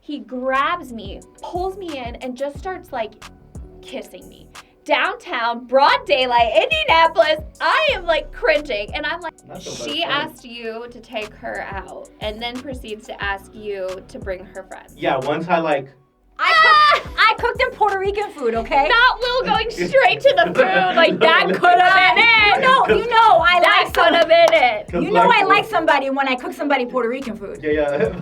He grabs me, pulls me in, and just starts like kissing me. Downtown, broad daylight, Indianapolis. I am like cringing, and I'm like, she asked you to take her out, and then proceeds to ask you to bring her friends. Yeah, once I cooked them Puerto Rican food, okay? Not Will going straight to the food. Like, that could have been it. You know I like could have been it. You know I like somebody when I cook somebody Puerto Rican food. Yeah.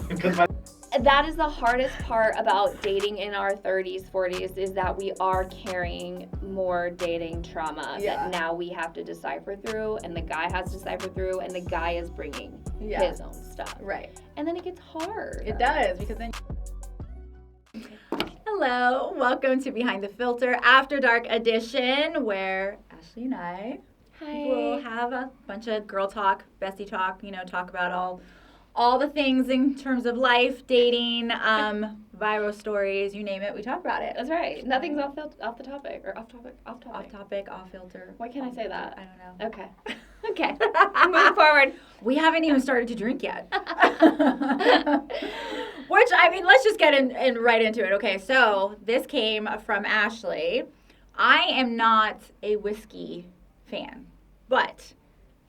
That is the hardest part about dating in our 30s, 40s, is that we are carrying more dating trauma that now we have to decipher through, and the guy has to decipher through, and the guy is bringing his own stuff. Right. And then it gets hard. It does, because then... Hello, welcome to Behind the Filter After Dark edition, where Ashley and I will have a bunch of girl talk, bestie talk, talk about all the things in terms of life, dating, viral stories, you name it, we talk about it. That's right. Nothing's off the topic, or off topic. Off topic, off filter. Why can't I say that? I don't know. Okay. Moving forward. We haven't even started to drink yet. Which, let's just get in right into it. Okay, so this came from Ashley. I am not a whiskey fan, but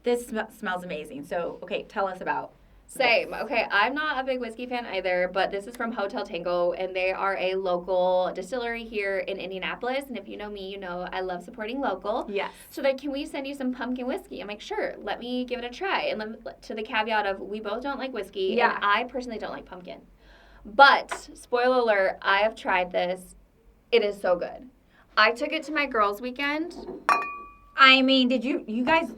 this smells amazing. So, okay, tell us about Same. Okay, I'm not a big whiskey fan either, but this is from Hotel Tango, and they are a local distillery here in Indianapolis. And if you know me, you know I love supporting local. Yes. So can we send you some pumpkin whiskey? I'm like, sure, let me give it a try. And to the caveat of, we both don't like whiskey, and I personally don't like pumpkin. But, spoiler alert, I have tried this. It is so good. I took it to my girls' weekend. Did you guys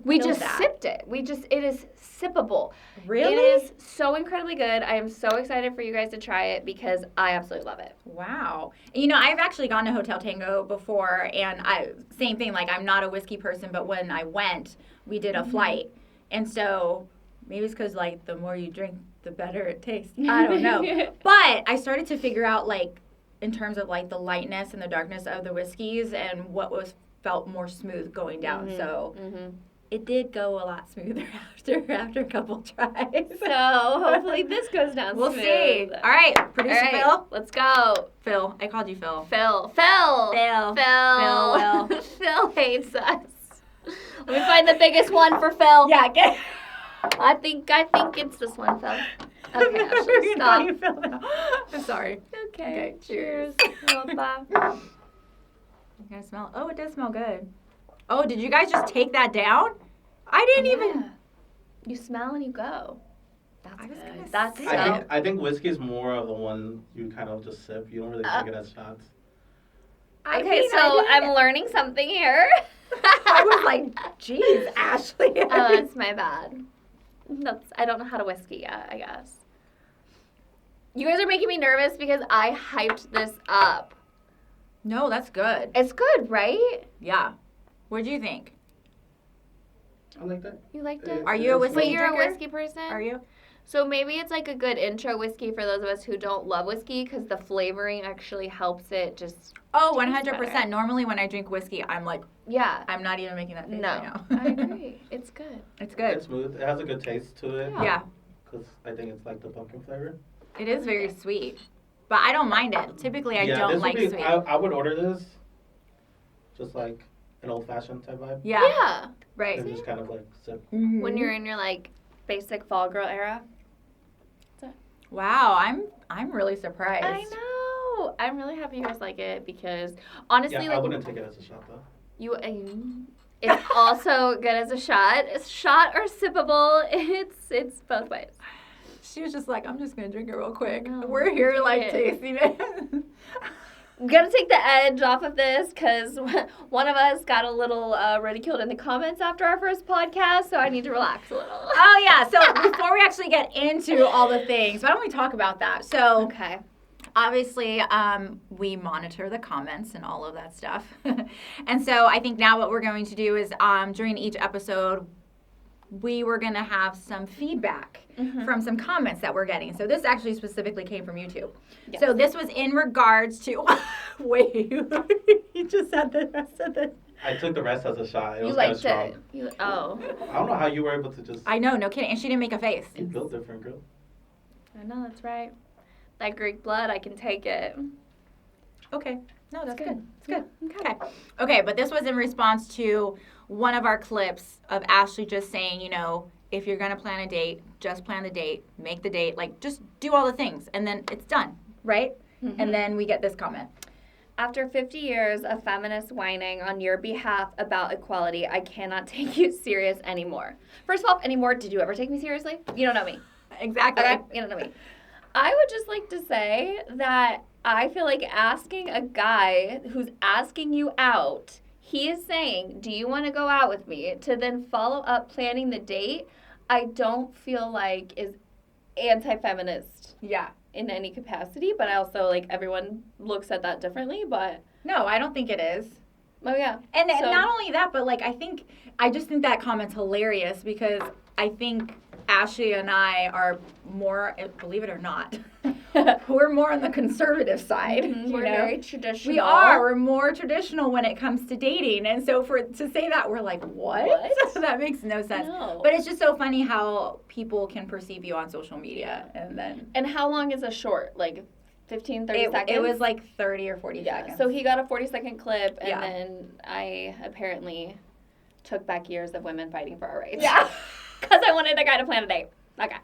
we just sipped it. It is sippable. Really? It is so incredibly good. I am so excited for you guys to try it because I absolutely love it. Wow. I've actually gone to Hotel Tango before, and same thing, like I'm not a whiskey person, but when I went, we did a flight. And so maybe it's because like the more you drink, the better it tastes. I don't know. But I started to figure out like in terms of like the lightness and the darkness of the whiskeys and what felt more smooth going down. So it did go a lot smoother after a couple tries. So hopefully this goes down we'll smooth. See. All right, producer Phil. Let's go. Phil. I called you Phil. Phil. Phil hates us. Let me find the biggest one for Phil. Yeah, get. I think it's this one, Phil. Okay, Ashley, stop. You Phil now. I'm sorry. Okay, cheers. Bye. You guys smell? Oh, it does smell good. Oh, did you guys just take that down? I didn't even. You smell and you go. That's good. That's I think whiskey is more of the one you kind of just sip. You don't really take it as shots. Okay, so I'm learning something here. I was like, geez, Ashley. Oh, that's my bad. I don't know how to whiskey yet, I guess. You guys are making me nervous because I hyped this up. No, that's good. It's good, right? Yeah. What do you think? I like that. You liked it? Are you a whiskey But you're drinker? a whiskey person? Are you? So maybe it's like a good intro whiskey for those of us who don't love whiskey because the flavoring actually helps it just... Oh, 100%. Normally when I drink whiskey, I'm like... Yeah. I'm not even making that face right now. I agree. It's good. It's good. It's smooth. It has a good taste to it. Yeah. Because I think it's like the pumpkin flavor. It is very sweet. But I don't mind it. Typically, I don't like sweet. I would order this just like an old-fashioned type vibe. Yeah. Right. And just kind of like sip. Mm-hmm. When you're in your like basic fall girl era. Wow, I'm really surprised. I know. I'm really happy you guys like it because honestly, I wouldn't take it as a shot though. It's also good as a shot. It's shot or sippable. It's both ways. She was just like, I'm just gonna drink it real quick. We're here like tasting it. I'm gonna take the edge off of this because one of us got a little ridiculed in the comments after our first podcast, so I need to relax a little. Oh yeah, so before we actually get into all the things, why don't we talk about that? So okay. Obviously, we monitor the comments and all of that stuff. And so I think now what we're going to do is during each episode, we were going to have some feedback from some comments that we're getting. So this actually specifically came from YouTube. Yes. So this was in regards to... Wait, you just said the rest of the... I took the rest as a shot. It was liked kind of it. I don't know how you were able to just... I know, no kidding. And she didn't make a face. You built different, girl. I know, that's right. that Greek blood, I can take it. Okay. No, that's good. It's good. Okay. Okay, but this was in response to one of our clips of Ashley just saying, if you're going to plan a date, just plan the date, make the date, like just do all the things and then it's done, right? Mm-hmm. And then we get this comment. After 50 years of feminist whining on your behalf about equality, I cannot take you serious anymore. First of all, anymore, did you ever take me seriously? You don't know me. Exactly. Okay? You don't know me. I would just like to say that I feel like asking a guy who's asking you out, he is saying, do you want to go out with me? To then follow up planning the date, I don't feel like is anti-feminist. Yeah. In any capacity, but I also, like, everyone looks at that differently, but... No, I don't think it is. Oh, yeah. And not only that, but, like, I just think that comment's hilarious because I think Ashley and I are more, believe it or not, we're more on the conservative side. Mm-hmm. We're very traditional. We are. We're more traditional when it comes to dating. And so to say that, we're like, what? That makes no sense. No. But it's just so funny how people can perceive you on social media. And how long is a short? Like 15, 30 seconds? It was like 30 or 40 seconds. So he got a 40-second clip, and then I apparently took back years of women fighting for our rights. Yeah. Because I wanted a guy to plan a date. Okay.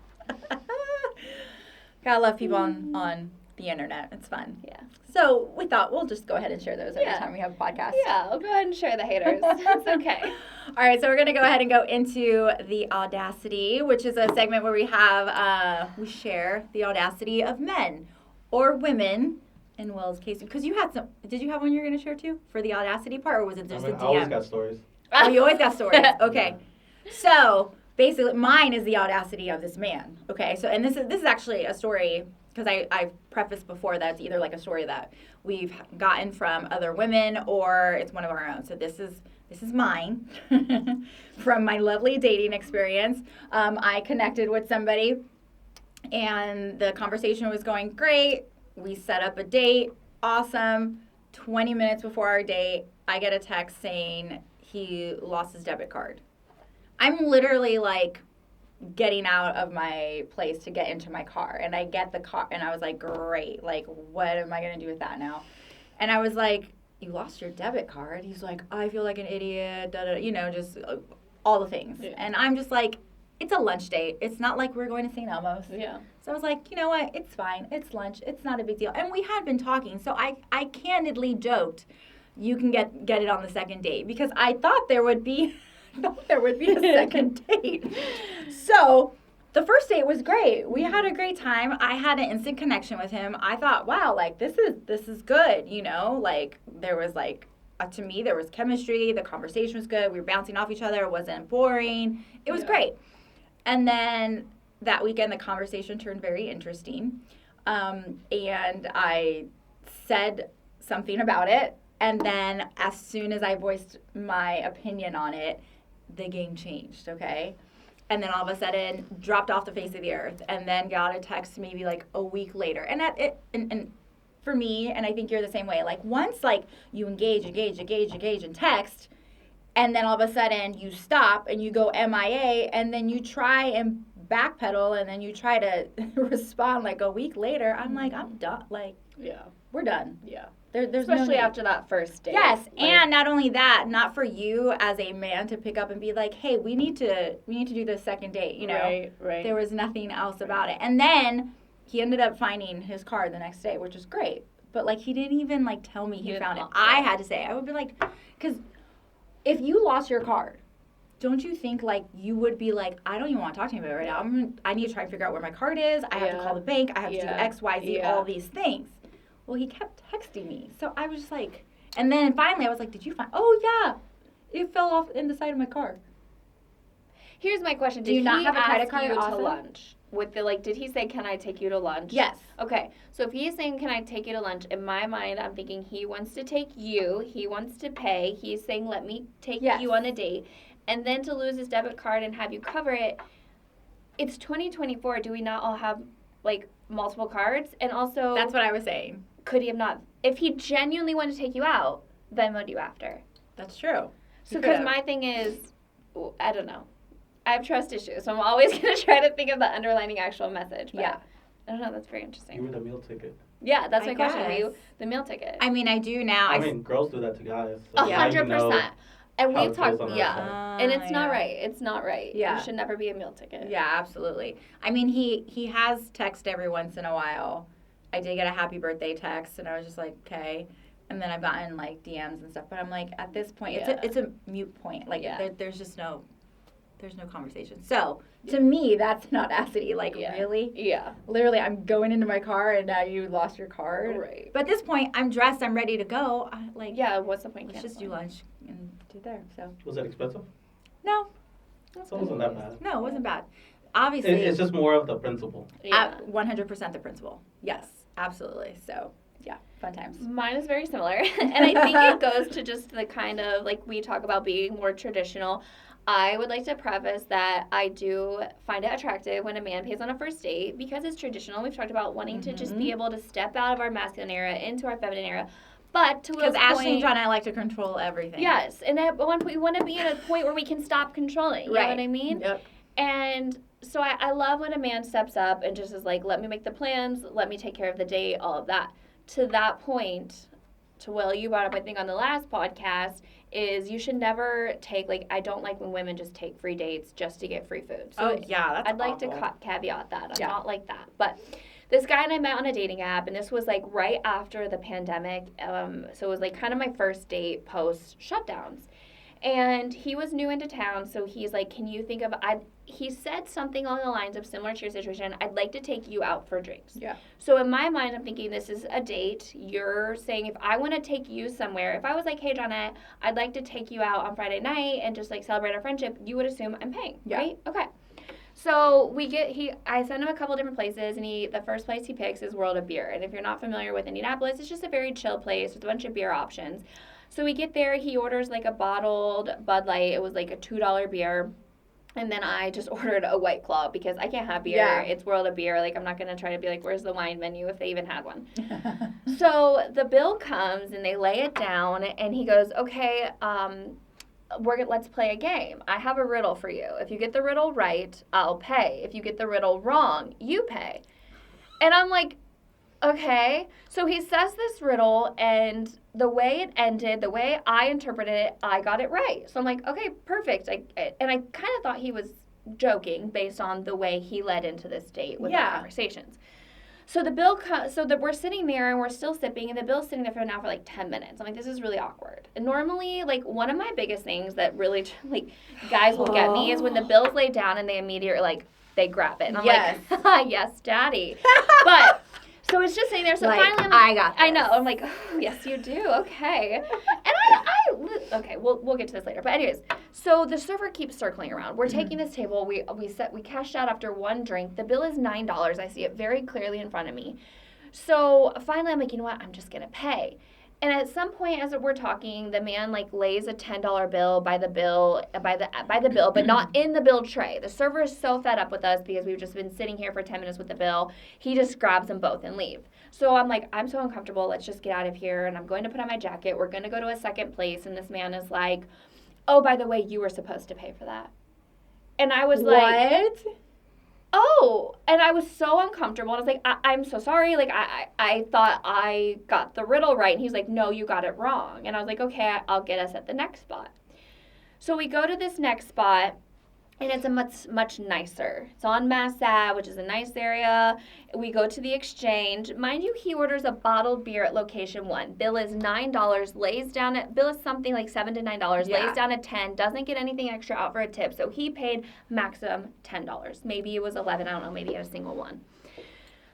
Gotta love people on the internet. It's fun. Yeah. So we thought we'll just go ahead and share those every time we have a podcast. Yeah, I'll go ahead and share the haters. It's okay. All right, so we're going to go ahead and go into the audacity, which is a segment where we share the audacity of men or women. In Will's case, because you had some, did you have one you're going to share too for the audacity part, or was it just a DM? I always got stories. Oh, you always got stories. Okay. So basically, mine is the audacity of this man. Okay. So, and this is actually a story, because I've prefaced before that it's either like a story that we've gotten from other women or it's one of our own. So this is mine from my lovely dating experience. I connected with somebody and the conversation was going great. We set up a date. Awesome. 20 minutes before our date, I get a text saying he lost his debit card. I'm literally like getting out of my place to get into my car, and I get the car and I was like, great, like what am I gonna do with that now? And I was like, you lost your debit card? He's like, I feel like an idiot, just all the things. Yeah. And I'm just like, it's a lunch date, it's not like we're going to St. Elmo's. Yeah. So I was like, you know what, it's fine, it's lunch, it's not a big deal. And we had been talking, so I candidly joked, you can get it on the second date, because I thought there would be a second date. So the first date was great. We had a great time. I had an instant connection with him. I thought, wow, like this is good, like there was like to me there was chemistry, the conversation was good, we were bouncing off each other, it wasn't boring. It was great. And then that weekend the conversation turned very interesting. And I said something about it, and then as soon as I voiced my opinion on it, the game changed, okay? And then all of a sudden dropped off the face of the earth, and then got a text maybe like a week later. And and for me, and I think you're the same way, like once like you engage and text, and then all of a sudden you stop and you go MIA, and then you try and backpedal, and then you try to respond like a week later, I'm like, I'm done. Like, we're done. Yeah. There's especially no after that first date. Yes, and not only that, not for you as a man to pick up and be like, hey, we need to do this second date, Right. There was nothing else about it. And then he ended up finding his card the next day, which is great. But like he didn't even like tell me he found it. I had to say, I would be like, because if you lost your card, don't you think like you would be like, I don't even want to talk to you about it right now. I need to try and figure out where my card is. I have to call the bank. I have to do X, Y, Z, all these things. Well, he kept texting me. So I was just like, and then finally I was like, did you find, oh yeah, it fell off in the side of my car. Here's my question. Do you not have a credit card you to also? lunch? With the, like, did he say, can I take you to lunch? Yes. Okay. So if he's saying, can I take you to lunch, in my mind, I'm thinking he wants to take you. He wants to pay. He's saying, let me take you on a date. And then to lose his debit card and have you cover it, it's 2024. Do we not all have, like, multiple cards? And also... That's what I was saying. Could he have not... If he genuinely wanted to take you out, Venmo'd you after. That's true. So, because my thing is, I have trust issues, so I'm always going to try to think of the underlining actual message. But. Yeah. I don't know. That's very You interesting. were the meal ticket. Yeah, that's I my question. Were guess. you the meal ticket? I mean, I do now. I mean, girls do that to guys. So now you know 100%. And how we've it talked, feels on that yeah. side. And it's not Yeah. right. It's not right. Yeah. You should never be a meal ticket. Yeah, absolutely. I mean, he has text every once in a while. I did get a happy birthday text, and I was just like, okay. And then I've gotten like DMs and stuff, but I'm like, at this point, Yeah. it's a mute point. Like, Yeah. there's just no conversation. So to me, that's not audacity. Like, Yeah. really, Yeah. literally, I'm going into my car, and now you lost your card. Right. But at this point, I'm dressed, I'm ready to go. Yeah, what's the point? Let's just do lunch and do there. So Was that expensive? no, So it wasn't that bad. no, it wasn't bad. Obviously, It's just more of the principle. Yeah. 100% the principle. Yes, absolutely. So, yeah, fun times. Mine is very similar. And I think it goes to just the kind of, like, we talk about being more traditional. I would like to preface that I do find it attractive when a man pays on a first date because it's traditional. We've talked about wanting to just be able to step out of our masculine era into our feminine era. But to Will's Because Ashley and point, John and I like to control everything. yes, and at one point we want to be at a point where we can stop controlling. You know what I mean? Yep. And so I love when a man steps up and just is like, let me make the plans, let me take care of the date, all of that. To that point, to Will, you brought up, I think, on the last podcast, is you should never take, like, I don't like when women just take free dates just to get free food. So yeah, that's I'd like to awful. caveat that. I'm Yeah. not like that. But this guy and I met on a dating app, and this was, like, right after the pandemic. So it was, like, kind of my first date post shutdowns. And he was new into town, so he's like, can you think of, he said something along the lines of similar to your situation, I'd like to take you out for drinks. Yeah. So in my mind, I'm thinking this is a date. You're saying if I want to take you somewhere, if I was like, hey, Johnette, I'd like to take you out on Friday night and just like celebrate our friendship, you would assume I'm paying, Yeah. right? Okay. So I send him a couple different places, and the first place he picks is World of Beer. And if you're not familiar with Indianapolis, it's just a very chill place with a bunch of beer options. So we get there, he orders like a bottled Bud Light. It was like a $2 beer. And then I just ordered a White Claw because I can't have beer. Yeah. It's World of Beer. Like, I'm not going to try to be like, where's the wine menu if they even had one. So the bill comes and they lay it down and he goes, okay, let's play a game. I have a riddle for you. If you get the riddle right, I'll pay. If you get the riddle wrong, you pay. And I'm like, okay. So he says this riddle, and the way it ended, the way I interpreted it, I got it right. So I'm like, okay, perfect. And I kind of thought he was joking based on the way he led into this date with our conversations. So the bill, we're sitting there and we're still sipping, and the bill's sitting there for now for like 10 minutes. I'm like, this is really awkward. And normally, like, one of my biggest things that really, like, guys will get me is when the bill's laid down and they immediately, like, they grab it. And I'm like, yes, daddy. But so it's just sitting there. So like, finally, I got this. I know. I'm like, oh, yes, you do. Okay. And okay, we'll get to this later. But anyways, so the server keeps circling around. We're taking this table. We cashed out after one drink. The bill is $9. I see it very clearly in front of me. So finally, I'm like, you know what? I'm just gonna pay. And at some point, as we're talking, the man like lays a $10 bill by the bill, but not in the bill tray. The server is so fed up with us because we've just been sitting here for 10 minutes with the bill. He just grabs them both and leave. So I'm like, I'm so uncomfortable. Let's just get out of here. And I'm going to put on my jacket. We're going to go to a second place. And this man is like, oh, by the way, you were supposed to pay for that. And I was like, what? oh, and I was so uncomfortable. And I was like, I'm so sorry. Like, I thought I got the riddle right. And he's like, no, you got it wrong. And I was like, okay, I'll get us at the next spot. So we go to this next spot, and it's a much nicer. It's on Mass Ave, which is a nice area. We go to the Exchange. Mind you, he orders a bottled beer at location 1. Bill is $9, bill is something like $7 to $9, Yeah. lays down at 10, doesn't get anything extra out for a tip. So he paid maximum $10. Maybe it was 11, I don't know, maybe he had a single one.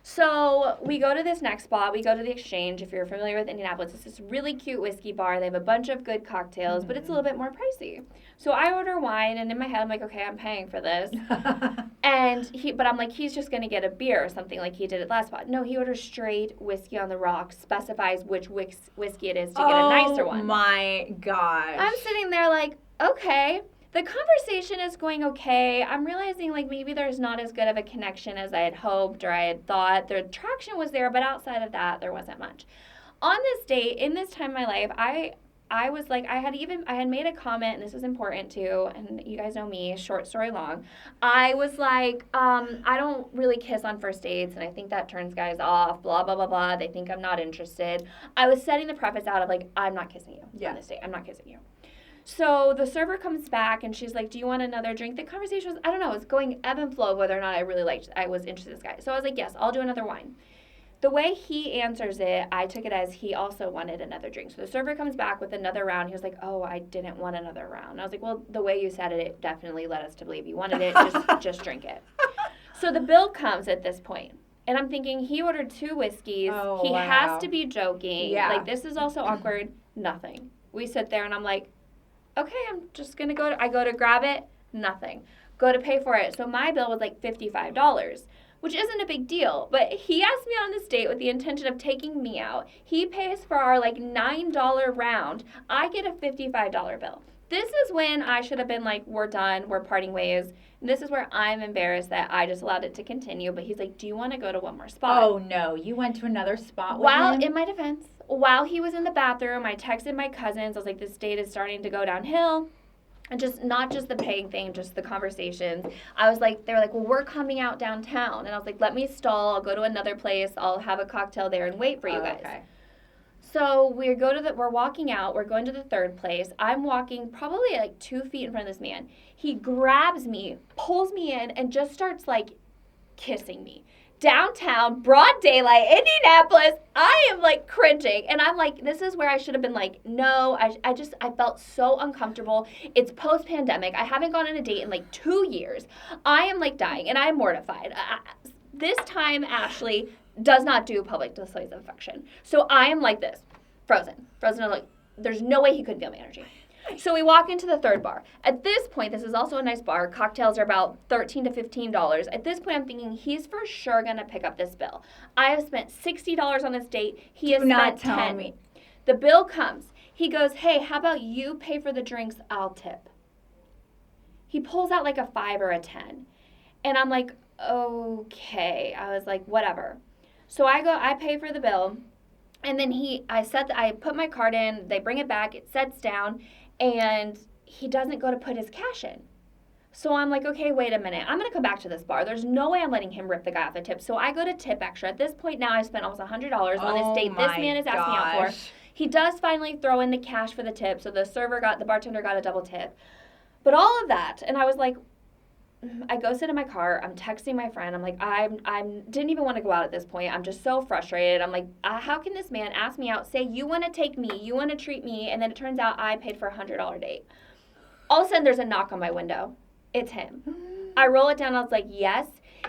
So we go to this next spot. We go to the Exchange. If you're familiar with Indianapolis, it's this really cute whiskey bar. They have a bunch of good cocktails, but it's a little bit more pricey. So I order wine, and in my head, I'm like, okay, I'm paying for this. But I'm like, he's just going to get a beer or something like he did at last spot. No, he orders straight whiskey on the rocks, specifies which whiskey it is to get a nicer one. Oh my gosh. I'm sitting there like, okay. The conversation is going okay. I'm realizing like maybe there's not as good of a connection as I had hoped or I had thought. The attraction was there, but outside of that, there wasn't much. On this date, in this time in my life, I I was like, I had made a comment, and this is important too, and you guys know me, short story long. I was like, I don't really kiss on first dates, and I think that turns guys off, blah, blah, blah, blah. They think I'm not interested. I was setting the preface out of like, I'm not kissing you on this date. I'm not kissing you. So the server comes back and she's like, do you want another drink? The conversation was, I don't know, it was going ebb and flow whether or not I was interested in this guy. So I was like, yes, I'll do another wine. The way he answers it, I took it as he also wanted another drink. So the server comes back with another round. He was like, oh, I didn't want another round. And I was like, well, the way you said it, it definitely led us to believe you wanted it. Just drink it. So the bill comes at this point. And I'm thinking, he ordered 2 whiskeys. Oh, he wow. has to be joking. Yeah. Like, this is also awkward. Nothing. We sit there and I'm like, okay, I'm just going to go. I go to grab it. Nothing. Go to pay for it. So my bill was like $55, which isn't a big deal. But he asked me on this date with the intention of taking me out. He pays for our like $9 round. I get a $55 bill. This is when I should have been like, we're done. We're parting ways. And this is where I'm embarrassed that I just allowed it to continue. But he's like, do you want to go to one more spot? Oh, no. You went to another spot with Well, him? in my defense, while he was in the bathroom, I texted my cousins. I was like, this date is starting to go downhill. And just not just the paying thing, just the conversations. I was like, they were like, well, we're coming out downtown. And I was like, let me stall. I'll go to another place. I'll have a cocktail there and wait for you guys. Okay. So we're walking out. We're going to the third place. I'm walking probably like 2 feet in front of this man. He grabs me, pulls me in, and just starts like kissing me. Downtown, broad daylight, Indianapolis. I am like cringing. And I'm like, this is where I should have been like, no, I felt so uncomfortable. It's post-pandemic. I haven't gone on a date in like 2 years. I am like dying and I'm mortified. This time, Ashley does not do public displays of affection. So I am like this, frozen. I'm like, there's no way he couldn't feel my energy. So we walk into the third bar. At this point, this is also a nice bar. Cocktails are about $13 to $15. At this point, I'm thinking he's for sure going to pick up this bill. I have spent $60 on this date. He has spent $10. The bill comes. He goes, hey, how about you pay for the drinks? I'll tip. He pulls out like a 5 or a 10. And I'm like, okay. I was like, whatever. So I pay for the bill. And then I put my card in. They bring it back. It sets down. And he doesn't go to put his cash in. So I'm like, okay, wait a minute. I'm going to come back to this bar. There's no way I'm letting him rip the guy off the tip. So I go to tip extra. At this point now, I've spent almost $100 on this date this man is asking me out for. He does finally throw in the cash for the tip. So the bartender got a double tip. But all of that, and I was like, I go sit in my car. I'm texting my friend. I'm like, I didn't even want to go out at this point. I'm just so frustrated. I'm like, how can this man ask me out, say you want to take me, you want to treat me, and then it turns out I paid for a $100 date. All of a sudden, there's a knock on my window. It's him. I roll it down. I was like, yes.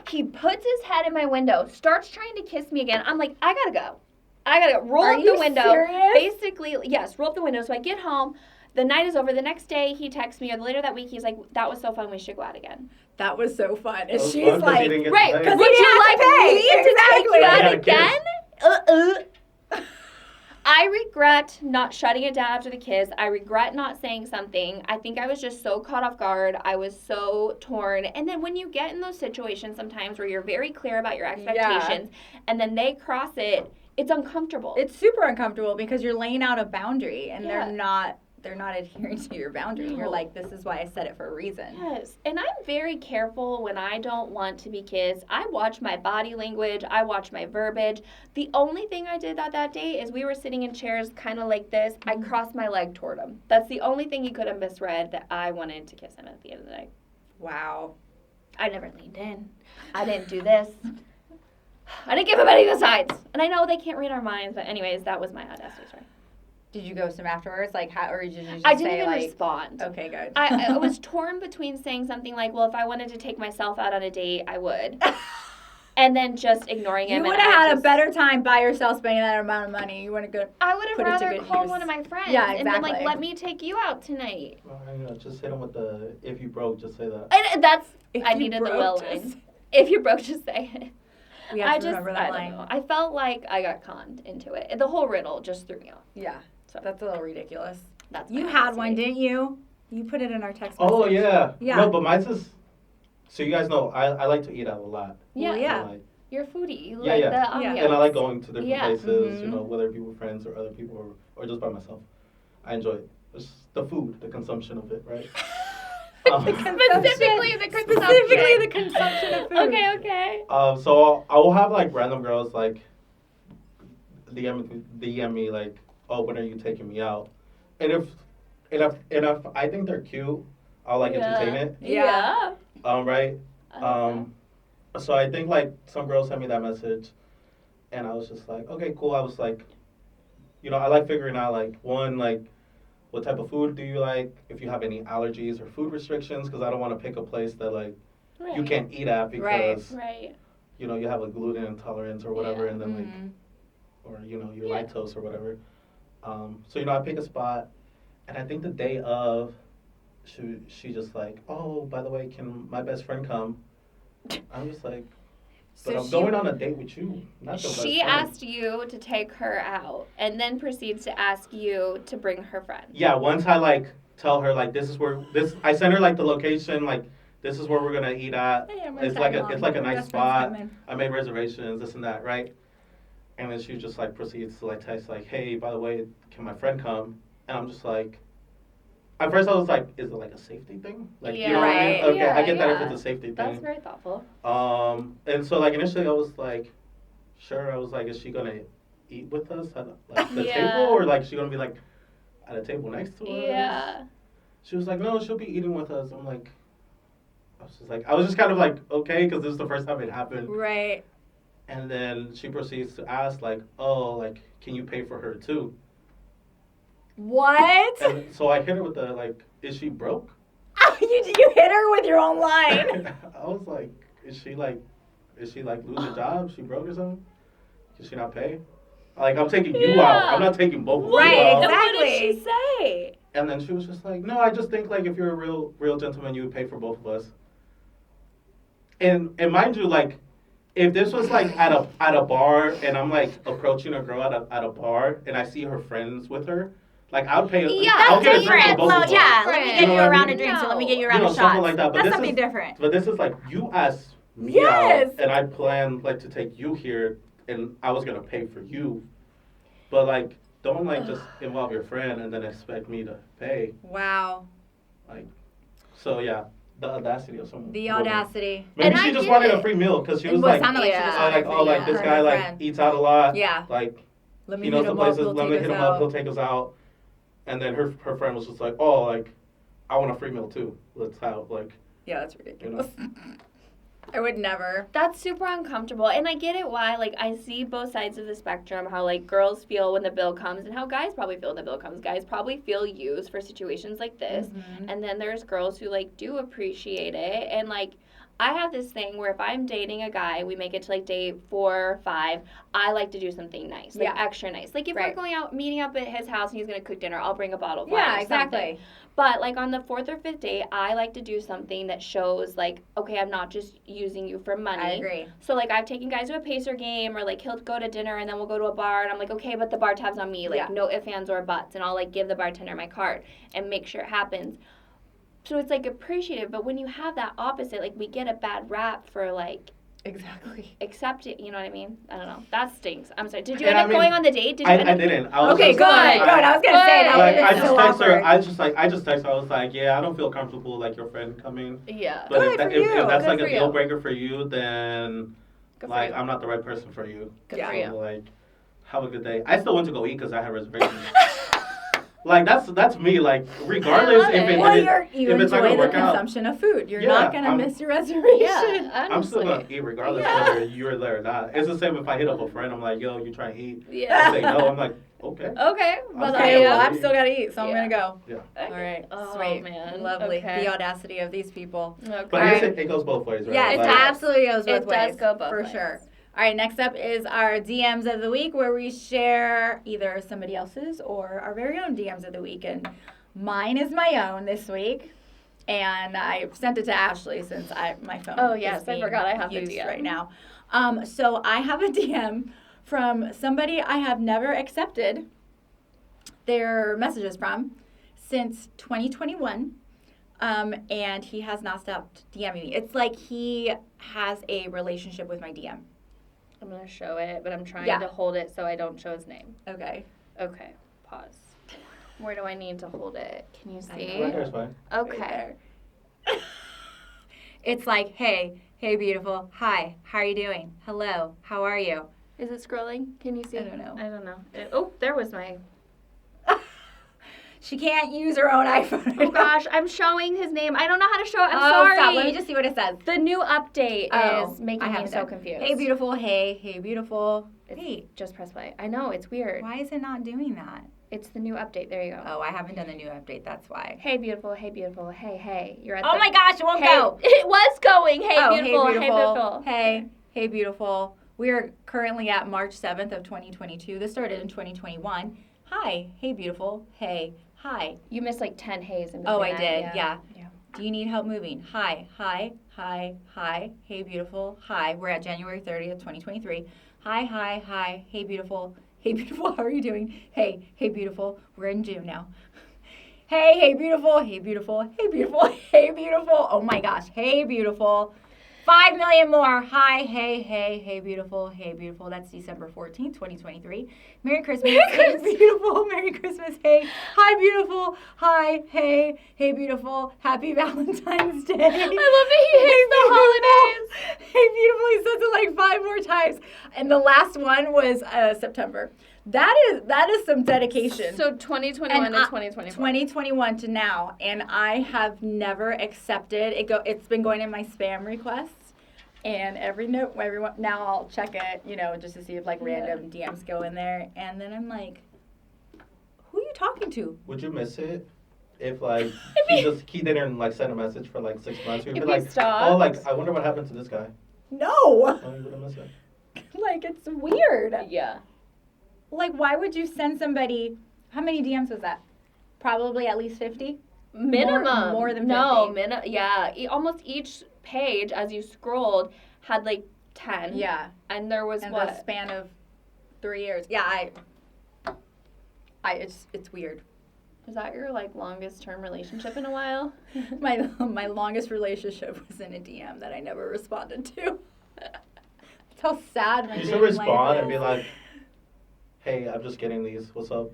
He puts his head in my window, starts trying to kiss me again. I'm like, I gotta go. Roll up the window. Serious? Basically, yes, roll up the window. So I get home. The night is over. The next day, he texts me, or later that week, he's like, that was so fun. We should go out again. That was so fun. And was she's fun 'cause like, you didn't get Right, to pay. because We would you had to like pay. me to take Exactly. you out Yeah, again? I regret not shutting it down after the kiss. I regret not saying something. I think I was just so caught off guard. I was so torn. And then when you get in those situations sometimes where you're very clear about your expectations and then they cross it, it's uncomfortable. it's super uncomfortable because you're laying out a boundary and Yeah. they're not adhering to your boundary. No. You're like, this is why I said it for a reason. Yes, and I'm very careful when I don't want to be kissed. I watch my body language. I watch my verbiage. The only thing I did that day is we were sitting in chairs kind of like this. I crossed my leg toward him. That's the only thing he could have misread that I wanted to kiss him at the end of the night. Wow. I never leaned in. I didn't do this. I didn't give him any of the sides. And I know they can't read our minds, but anyways, that was my audacity story. Did you ghost him afterwards? Like, how, or did you just I didn't say, even like, respond. okay, good. I was torn between saying something like, well, if I wanted to take myself out on a date, I would. And then just ignoring him. You would have had a better time by yourself spending that amount of money. You want to go. I would have put it to rather good called use. one of my friends Yeah, and been like, exactly. let me take you out tonight. Well, just hit him with the, if you broke, just say that. And that's, If I you needed the broke, well just- line. If you broke, just say it. We have I to remember that I line. don't know. I felt like I got conned into it. The whole riddle just threw me off. Yeah, So that's a little ridiculous. that's You my had audacity. one, didn't you? You put it in our text Oh, message. yeah. Yeah. No, but mine's is, so you guys know, I like to eat out a lot. Yeah. Well, yeah. And, like, You're a foodie. You Yeah, like yeah. the Yeah. ambiance. and I like going to different Yeah. places, Mhm. you know, whether it be with friends or other people or just by myself. I enjoy it. It's the food, the consumption of it, right? Specifically the consumption. Specifically the consumption of food. Okay. So I will have like random girls like DM me like, oh, when are you taking me out? And if I think they're cute, I'll like entertain it. Yeah. Right. I love So I think like some girls sent me that message, and I was just like, okay, cool. I was like, I like figuring out like one like what type of food do you like, if you have any allergies or food restrictions, because I don't want to pick a place that like that. you can't eat at because Right. you have a gluten intolerance or whatever, Yeah. and then like or you're Yeah. lactose or whatever. So I pick a spot, and I think the day of, she just like, oh, by the way, can my best friend come? I'm just like, but I'm going on a date with you, not your best friend. She asked you to take her out, and then proceeds to ask you to bring her friend. Yeah, once I like tell her like I send her like the location, like this is where we're gonna eat at. Hey, I'm It's gonna like tag a along. My nice best friend's spot. coming. I made reservations, this and that, right? And then she just like proceeds to like text like, hey, by the way, can my friend come? And I'm just like, at first I was like, is it like a safety thing? Like, you know what I mean? Right. Okay, I get that Yeah. if it's a safety thing. That's very thoughtful. And so like initially I was like, sure. I was like, is she gonna eat with us at like the Yeah. table, or like she gonna be like at a table next to us? Yeah. She was like, no, she'll be eating with us. I'm like, I was just kind of like, okay, because this is the first time it happened. Right. And then she proceeds to ask like, oh, like, can you pay for her too? What? And so I hit her with the like, is she broke? you hit her with your own line. I was like, is she like lose a job? She broke or something? Can she not pay? Like, I'm taking you out. I'm not taking both of you Right, out. exactly. What did she say? And then she was just like, no, I just think like if you're a real gentleman, you would pay for both of us. And mind you, like, if this was like at a bar and I'm like approaching a girl at a bar and I see her friends with her, like I would pay. Yeah, I'll get a That's drink for different. both Well, of us. yeah, let me get You know you what a I round mean? of drinks, and let me get you a You round know, of something shots. like that. But That's this something is different. But this is like you asked me Yes. out, and I planned like to take you here, and I was gonna pay for you. But like, don't like just involve your friend and then expect me to pay. Wow. Like, so yeah, the audacity of someone. The woman. audacity. Maybe And she I just get wanted it. a free meal because she It was was like, sounded like she Yeah. just like, wanted oh, like for this her guy like friend. eats out a lot. Yeah. Like Let me he knows hit the him up. places. He'll Let me take hit us him up. He'll out. take us out. And then her friend was just like, oh, like I want a free meal too. Let's have like. Yeah, that's ridiculous. I would never. That's super uncomfortable. And I get it why. Like, I see both sides of the spectrum, how, like, girls feel when the bill comes and how guys probably feel when the bill comes. Guys probably feel used for situations like this. Mhm. And then there's girls who, like, do appreciate it. And, like, I have this thing where if I'm dating a guy, we make it to, like, day 4 or 5, I like to do something nice. Like, Yeah. extra nice. Like, if Right. we're going out, meeting up at his house and he's going to cook dinner, I'll bring a bottle of wine Yeah, or exactly. something. But, like, on the 4th or 5th date, I like to do something that shows, like, okay, I'm not just using you for money. I agree. So, like, I've taken guys to a Pacer game, or, like, he'll go to dinner, and then we'll go to a bar, and I'm like, okay, but the bar tab's on me. Like, Yeah. no ifs, ands, or buts. And I'll, like, give the bartender my card and make sure it happens. So it's, like, appreciative. But when you have that opposite, like, we get a bad rap for, like, Exactly. accept it. You know what I mean? I don't know. That stinks. I'm sorry. Did you And end I up mean, going on the date? Did you end I up- didn't. I was Okay, just, good. I was gonna say that Like would I have been just so text her. awkward. I just text her. I was like, yeah, I don't feel comfortable like your friend coming. Yeah. But Good if, that, for if, you. if that's Good like for a you. deal breaker for you, then Good for like you. I'm not the right person for you. Good Yeah. for So you. like, have a good day. I still went to go eat because I had reservations. Like that's me. Like regardless love if it. it Well, if you it's not enjoy gonna the work out, consumption of food. You're Yeah, not gonna I'm- miss your reservation. Yeah, I'm still honestly. gonna eat regardless Yeah. whether you're there or not. It's the same if I hit up a friend. I'm like, yo, you trying to eat? Yeah. I say no. I'm like, okay. Okay. Well, I'm Okay, sorry. well, I've still got to eat, so I'm Yeah. gonna go. Yeah. All right, Oh, sweet, man. lovely. Okay. The audacity of these people. Okay. But I guess it goes both ways, right? Yeah, it Like, absolutely goes both It ways. does go both for ways. sure. All right, next up is our DMs of the week, where we share either somebody else's or our very own DMs of the week. And mine is my own this week, and I sent it to Ashley since my phone. Oh, is yes, I being forgot I have the used DM. right now. So I have a DM from somebody I have never accepted their messages from since 2021. And he has not stopped DMing me. It's like he has a relationship with my DM. I'm going to show it, but I'm trying Yeah. to hold it so I don't show his name. Okay. Okay. Pause. Where do I need to hold it? Can you see? Right there's fine. Okay. Right it's like, hey beautiful, hi, how are you doing? Hello, how are you? Is it scrolling? Can you see? I don't know. Oh, there was my. She can't use her own iPhone. Oh gosh, I'm showing his name. I don't know how to show it. I'm Oh, sorry. stop. Let me just see what it says. The new update is making I me have so that. confused. Hey beautiful, hey beautiful. Hey, Just press play. I know, it's weird. why is it not doing that? It's the new update. There you go. Oh, I haven't done the new update. That's why. Hey beautiful, hey. You're at Oh the my gosh, it won't Hey, go. it was going. Hey Oh, beautiful, hey beautiful. Hey beautiful. We are currently at March 7th of 2022. This started in 2021. Hi, hey beautiful, hey, hi. You missed like 10 hays in between. Oh, I that, did, yeah. Yeah. Do you need help moving? Hi. Hey beautiful, hi. We're at January 30th, 2023. Hi. Hey beautiful, how are you doing? Hey beautiful. We're in June now. Hey beautiful. Oh my gosh, hey beautiful. 5 million more. Hi, hey beautiful. That's December 14th, 2023. Merry Christmas. Hey, beautiful. Merry Christmas. Hey. Hi, beautiful. Hi, hey beautiful. Happy Valentine's Day. I love that he hates the holidays. Hey, beautiful. He says it like 5 more times. And the last one was September. That is some dedication. So 2021 to 2024. 2021 to now, and I have never accepted it. It's been going in my spam requests, and everyone now I'll check it, just to see if like random DMs go in there, and then I'm like, who are you talking to? Would you miss it if like he didn't like send a message for like 6 months? You'd be If like, he stopped? oh, like I wonder what happened to this guy. No, Oh, you wouldn't miss it. like it's weird. Yeah. Like, why would you send somebody? How many DMs was that? Probably at least 50. Minimum. More than 50. No, yeah. Almost each page as you scrolled had like 10. Yeah. And there was In what? the span of 3 years. Yeah, it's weird. Is that your like longest term relationship in a while? My longest relationship was in a DM that I never responded to. That's how sad my You dating should respond life and be is. like, hey, I'm just getting these. What's up?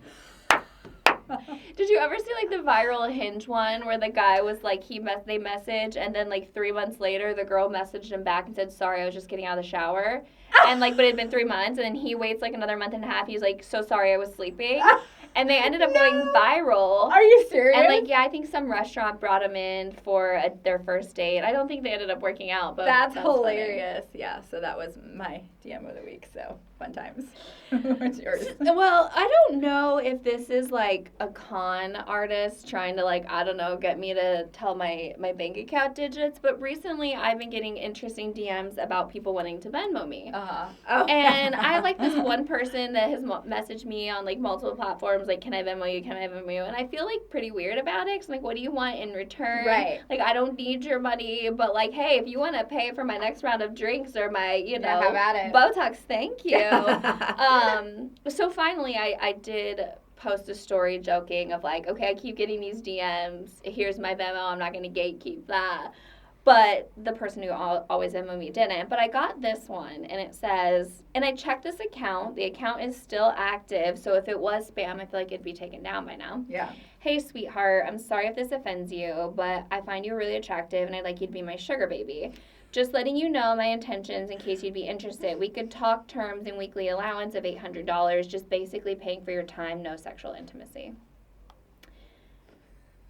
Did you ever see like the viral Hinge one where the guy was like they message and then like 3 months later the girl messaged him back and said, sorry, I was just getting out of the shower. And like, but it had been 3 months, and then he waits like another month and a half. He's like, so sorry, I was sleeping. And they ended up going viral. Are you serious? And like, yeah, I think some restaurant brought him in for their first date. I don't think they ended up working out, but that's funny. hilarious. Yeah, so that was my DM of the week. So fun times. What's yours? Well, I don't know if this is like a con artist trying to like, I don't know, get me to tell my bank account digits, but recently I've been getting interesting DMs about people wanting to Venmo me. Oh. And I like this one person that has messaged me on like multiple platforms, like, can I Venmo you? And I feel like pretty weird about it. 'Cause I'm like, what do you want in return? Right. Like, I don't need your money, but like, hey, if you want to pay for my next round of drinks or my, Yeah, have at it. Botox, thank you. So finally I did post a story joking of like, okay, I keep getting these DMs. Here's my Venmo. I'm not going to gatekeep that. But the person who always Venmo me didn't. But I got this one, and it says, and I checked this account. The account is still active, so if it was spam, I feel like it'd be taken down by now. Yeah. Hey, sweetheart, I'm sorry if this offends you, but I find you really attractive, and I'd like you to be my sugar baby. Just letting you know my intentions in case you'd be interested. We could talk terms and weekly allowance of $800, just basically paying for your time, no sexual intimacy.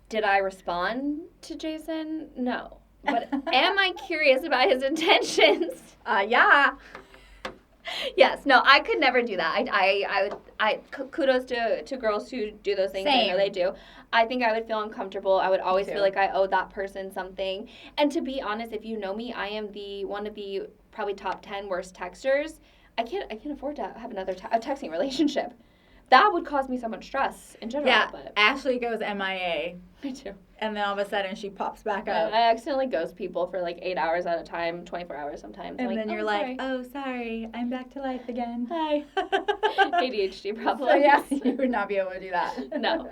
Did I respond to Jason? No. But am I curious about his intentions? Yeah. Yes. No, I could never do that. I kudos to girls who do those things. Same. I know they do. I think I would feel uncomfortable. I would always feel like I owe that person something. And to be honest, if you know me, I am one of the probably top 10 worst texters. I can't afford to have another a texting relationship. That would cause me so much stress in general. Yeah. But Ashley goes MIA. me too. And then all of a sudden she pops back up. I accidentally ghost people for like 8 hours at a time, 24 hours sometimes. And I'm then you're sorry. like, oh, sorry, I'm back to life again. Hi. ADHD problems. So, yeah, you would not be able to do that. No.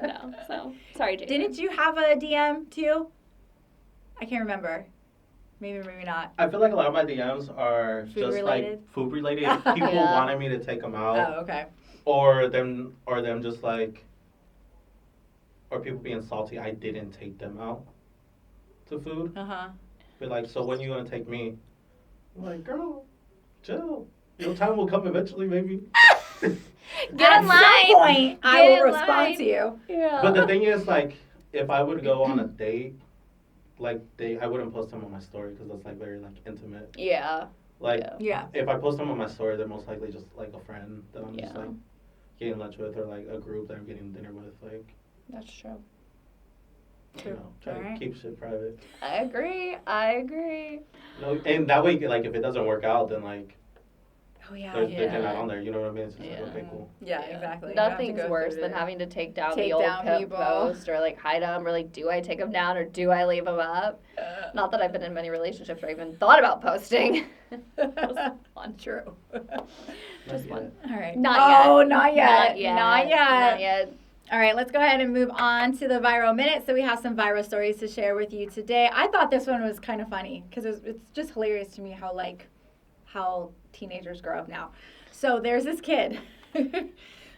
So, sorry, Jason. Didn't you have a DM too? I can't remember. Maybe not. I feel like a lot of my DMs are Food just related? like food related. People Yeah. wanted me to take them out, Oh, okay. or them just like or people being salty, I didn't take them out to food. Be like, so when you gonna take me? I'm like, girl, chill. Your time will come eventually, maybe. Get in line. At some point, I Get will in respond line. to you. Yeah. But the thing is, like, if I would go on a date, like, I wouldn't post them on my story because that's, like, very, like, intimate. Yeah. Like, Yeah. if I post them on my story, they're most likely just, like, a friend that I'm just, Yeah. like, getting lunch with or, like, a group that I'm getting dinner with. Like, That's true. you know, try to Alright. keep shit private. I agree. No, and that way, like, if it doesn't work out, then, like, Oh yeah. they're not on there. You know what I mean? It's just like, Yeah. okay, cool. Yeah, exactly. You have to Nothing's go worse through than there. having to take down Take the old down people. post or like hide them or like, do I take them down or do I leave them up? Not that I've been in many relationships where I even thought about posting. Untrue. Just Not one. yet. All right. Not Oh, yet. not yet. Not yet. Not yet. Not yet. All right, let's go ahead and move on to the viral minute. So we have some viral stories to share with you today. I thought this one was kind of funny because it's just hilarious to me how teenagers grow up now. So there's this kid.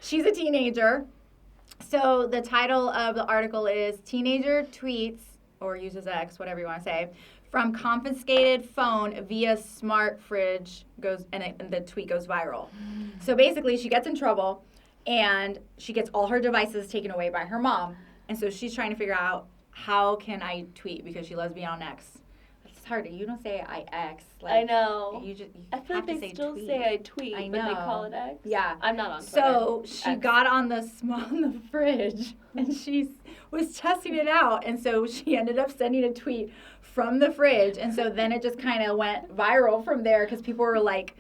She's a teenager. So the title of the article is Teenager Tweets or uses X, whatever you want to say, from confiscated phone via smart fridge goes and the tweet goes viral. So basically she gets in trouble and she gets all her devices taken away by her mom. And so she's trying to figure out how can I tweet because she loves being on X. It's hard. You don't say I X. Like, I know. You I feel have like to they say still tweet. say I tweet, I but they know. call it X. Yeah. I'm not on Twitter. So she X. got on the fridge and she was testing it out. And so she ended up sending a tweet from the fridge. And so then it just kind of went viral from there because people were like,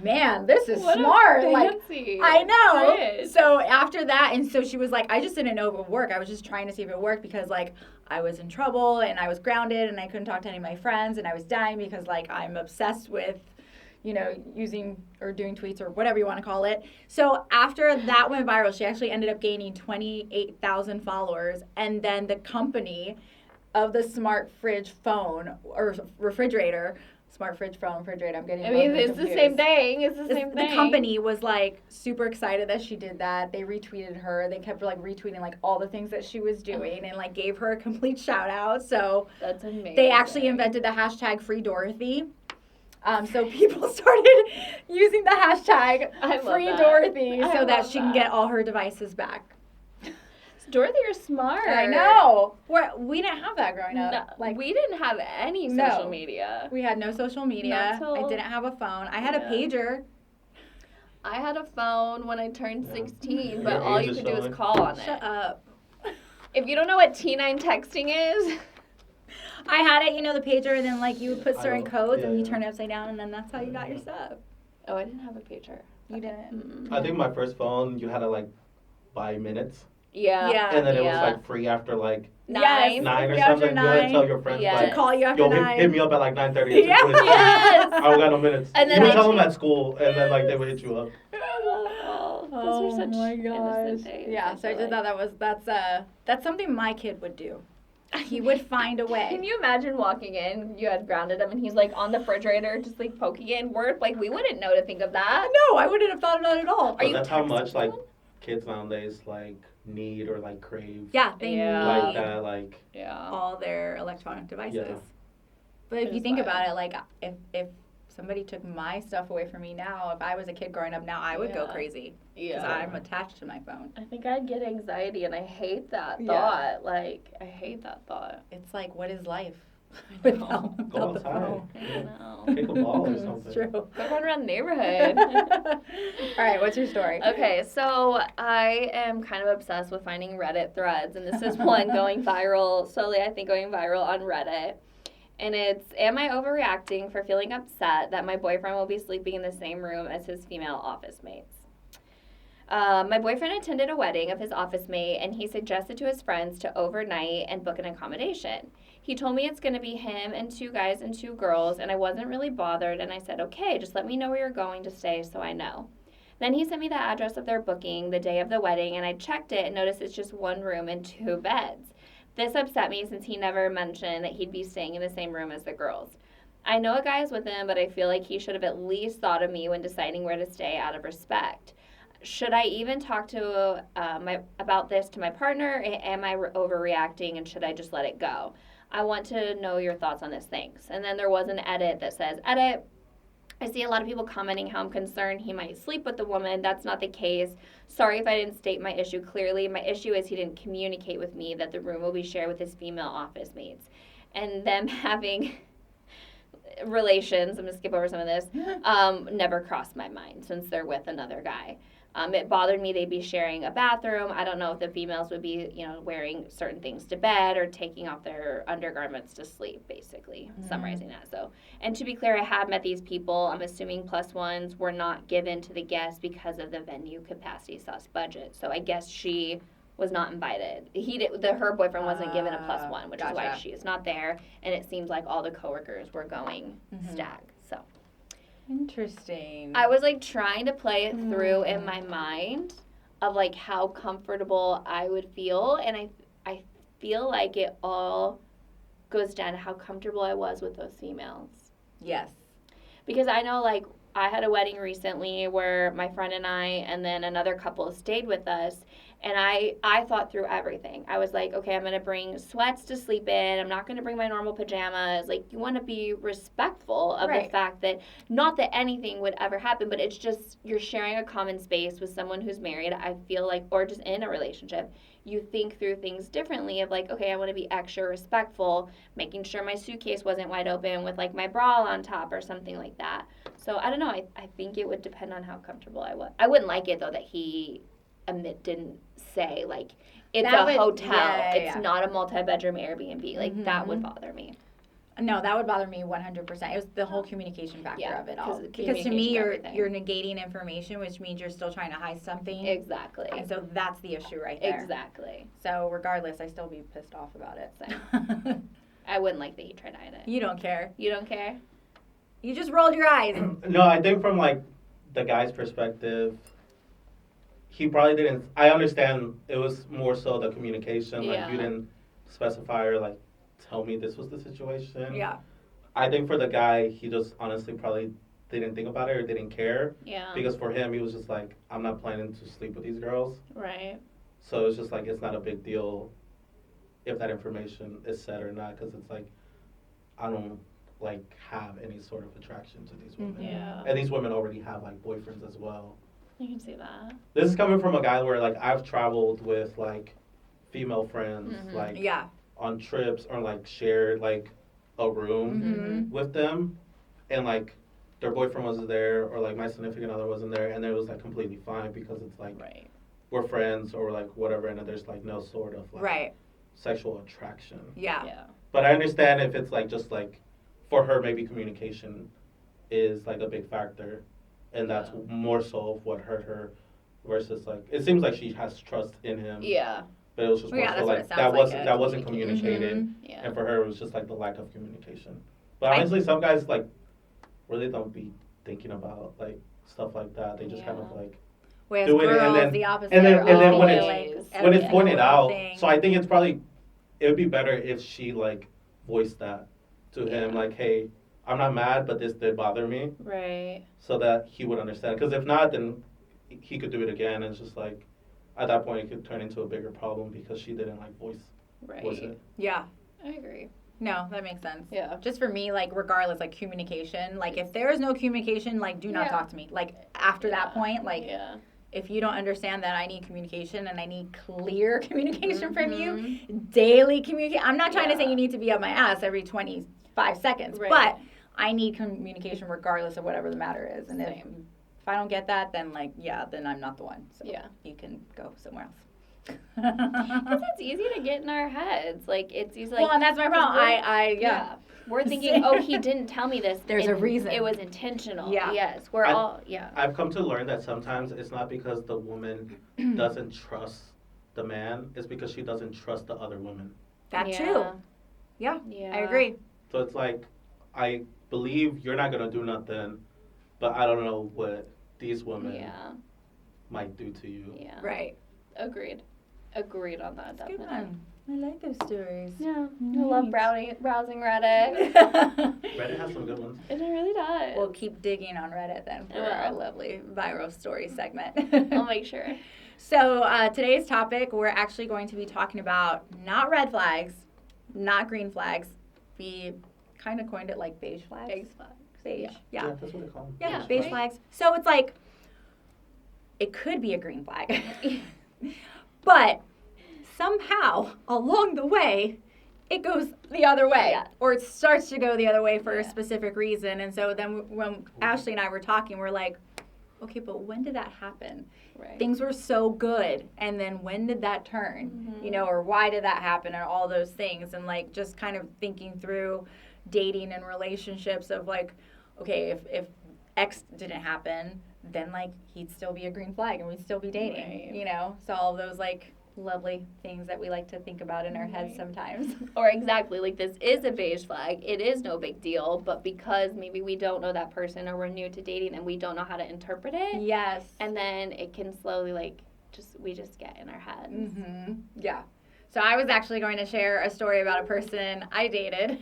man, this is What a smart. Like, fancy I know. fridge. So after that, and so she was like, I just didn't know if it would work. I was just trying to see if it worked because like I was in trouble and I was grounded and I couldn't talk to any of my friends and I was dying because like I'm obsessed with, you know, using or doing tweets or whatever you want to call it. So after that went viral, she actually ended up gaining 28,000 followers. And then the company of the smart fridge phone or refrigerator, smart fridge phone, refrigerator, I'm getting I mean, it's confused. the same thing. It's the same thing. The company was like super excited that she did that. They retweeted her. They kept like retweeting like all the things that she was doing and like gave her a complete shout out. So That's amazing. they actually invented the hashtag Free Dorothy. So people started using the hashtag I love Free that. Dorothy I so that love she can that. get all her devices back. Dorothy, you're smart. I know. We didn't have that growing up. No, Like we didn't have any No. social media. we had no social media. Not till- I didn't have a phone. I had a Yeah. pager. I had a phone when I turned Yeah. 16, Your but all age you is could do is showing. call on Shut it. up. If you don't know what T9 texting is, I had it, you know, the pager, and then like you would put I certain don't- codes and you yeah. turn it upside down, and then that's how you got your stuff. oh, I didn't have a pager. You didn't. Mm-mm. I think my first phone, you had to, like, buy minutes. Yeah. Yeah. And then it was, Yeah. like, free after, like, Nine. 9 or free after something. You had to 9. tell your friends, Yeah. To like, call you after yo, 9. hit me up at, like, 9:30. Yeah. Yes. I don't got no minutes. And then you would they tell them change- at school, and then, like, they would hit you up. Those were such innocent days. Yeah, so I feel just thought that's something my kid would do. He would find a way. Can you imagine walking in, you had grounded him, and he's like on the refrigerator, just like poking in work? Like, we wouldn't know to think of that. No, I wouldn't have thought of that at all. But you that's how texting much, like, someone? kids nowadays, like, need or, like, crave. Yeah, they Yeah. Like need that, like, Yeah. all their electronic devices. Yeah. But if It you is think wild. about it, like if somebody took my stuff away from me now, if I was a kid growing up now, I would go Yeah. crazy because Yeah. I'm attached to my phone. I think I'd get anxiety, and I hate that Yeah. thought. Like, I hate that thought. It's like, what is life I without, Go without the outside. phone? I know. Kick a ball or It's something. true. Go run around the neighborhood. All right, what's your story? Okay, so I am kind of obsessed with finding Reddit threads, and this is one going viral, slowly I think going viral on Reddit. And it's, am I overreacting for feeling upset that my boyfriend will be sleeping in the same room as his female office mates? My boyfriend attended a wedding of his office mate, and he suggested to his friends to overnight and book an accommodation. He told me it's going to be him and 2 guys and 2 girls, and I wasn't really bothered, and I said, okay, just let me know where you're going to stay so I know. Then he sent me the address of their booking the day of the wedding, and I checked it and noticed it's just 1 room and 2 beds. This upset me since he never mentioned that he'd be staying in the same room as the girls. I know a guy is with him, but I feel like he should have at least thought of me when deciding where to stay out of respect. should I even talk to about this to my partner? Am I overreacting, and should I just let it go? I want to know your thoughts on this. Thanks. And then there was an edit that says, edit. I see a lot of people commenting how I'm concerned he might sleep with the woman. That's not the case. Sorry if I didn't state my issue clearly. My issue is he didn't communicate with me that the room will be shared with his female office mates. And them having relations, I'm going to skip over some of this, never crossed my mind since they're with another guy. It bothered me they'd be sharing a bathroom. I don't know if the females would be, wearing certain things to bed or taking off their undergarments to sleep, basically, summarizing that. So, and to be clear, I have met these people. I'm assuming plus ones were not given to the guests because of the venue capacity / budget. So I guess she was not invited. Her boyfriend wasn't given a plus one, which is why she is not there. And it seems like all the coworkers were going stag. So. Interesting. I was trying to play it through in my mind of how comfortable I would feel, and I feel like it all goes down to how comfortable I was with those females. Yes. Because I know I had a wedding recently where my friend and I and then another couple stayed with us, and I thought through everything. I was like, okay, I'm going to bring sweats to sleep in. I'm not going to bring my normal pajamas. You want to be respectful of the fact that, not that anything would ever happen, but it's just you're sharing a common space with someone who's married, I feel or just in a relationship. You think through things differently of okay, I want to be extra respectful, making sure my suitcase wasn't wide open with my bra on top or something like that. So I don't know. I think it would depend on how comfortable I was. I wouldn't like it though that he didn't say it's a hotel. It's not a multi-bedroom Airbnb. That would bother me. No, that would bother me 100%. It was the whole communication factor of it all. Because to me, you're negating information, which means you're still trying to hide something. Exactly. And so that's the issue right there. Exactly. So regardless, I still be pissed off about it. So. I wouldn't like that he tried to hide it. You don't care. You don't care? You just rolled your eyes. No, I think from the guy's perspective, he probably didn't. I understand it was more so the communication. You didn't specify or tell me this was the situation. Yeah. I think for the guy, he just honestly probably didn't think about it or didn't care. Yeah. Because for him, he was just I'm not planning to sleep with these girls. Right. So it's just it's not a big deal if that information is said or not, because it's I don't have any sort of attraction to these women. Yeah. And these women already have boyfriends as well. You can see that. This is coming from a guy where I've traveled with female friends on trips or shared a room with them, and their boyfriend wasn't there or my significant other wasn't there, and it was completely fine because it's we're friends or whatever, and there's no sort of sexual attraction. Yeah. But I understand if it's just for her maybe communication is a big factor, and that's more so of what hurt her versus it seems like she has trust in him. Yeah. But it was just more so that wasn't communicated, and for her it was just the lack of communication. But honestly, some guys really don't be thinking about stuff like that. They just kind of whereas do it, girls, and then the opposite, and then when when it's pointed out. So I think it would be better if she voiced that to him, hey, I'm not mad, but this did bother me. Right. So that he would understand. Because if not, then he could do it again, and it's just at that point it could turn into a bigger problem because she didn't voice it. Yeah. I agree. No, that makes sense. Yeah. Just for me, regardless, communication, if there is no communication, do not talk to me. After that point, if you don't understand that I need communication and I need clear communication from you, daily communication. I'm not trying to say you need to be up my ass every 25 seconds, but I need communication regardless of whatever the matter is. And if I don't get that, then then I'm not the one. So you can go somewhere else. Because it's easy to get in our heads. It's easy. Well, and that's my problem. We're thinking, oh, he didn't tell me this. There's a reason. It was intentional. Yeah. Yes. I've come to learn that sometimes it's not because the woman doesn't trust the man. It's because she doesn't trust the other woman. That's true. Yeah. I agree. So it's I believe you're not going to do nothing, but I don't know what these women might do to you. Yeah. Right. Agreed on that, definitely. Good one. I like those stories. Yeah, I Neat. love browsing Reddit. Reddit has some good ones. It really does. We'll keep digging on Reddit then for I our will. lovely viral story segment. I'll make sure. So today's topic, we're actually going to be talking about not red flags, not green flags. We kind of coined it like beige flags. Beige flags. Beige, yeah. That's what they call them. Yeah, Yeah, beige right? flags. So it's like, it could be a green flag. But somehow, along the way, it goes the other way. Yeah. Or it starts to go the other way for a Yeah. specific reason. And so then when Ashley and I were talking, we're like, okay, but when did that happen? Right. Things were so good, and then when did that turn? Mhm. You know, or why did that happen, or all those things, and like just kind of thinking through dating and relationships of like, okay, if X didn't happen, then like he'd still be a green flag and we'd still be dating, Right. you know? So all those like lovely things that we like to think about in our heads Right. sometimes. Or exactly, like this is a beige flag. It is no big deal, but because maybe we don't know that person or we're new to dating and we don't know how to interpret it, Yes. and then it can slowly we just get in our heads. Mm-hmm. Yeah. So I was actually going to share a story about a person I dated.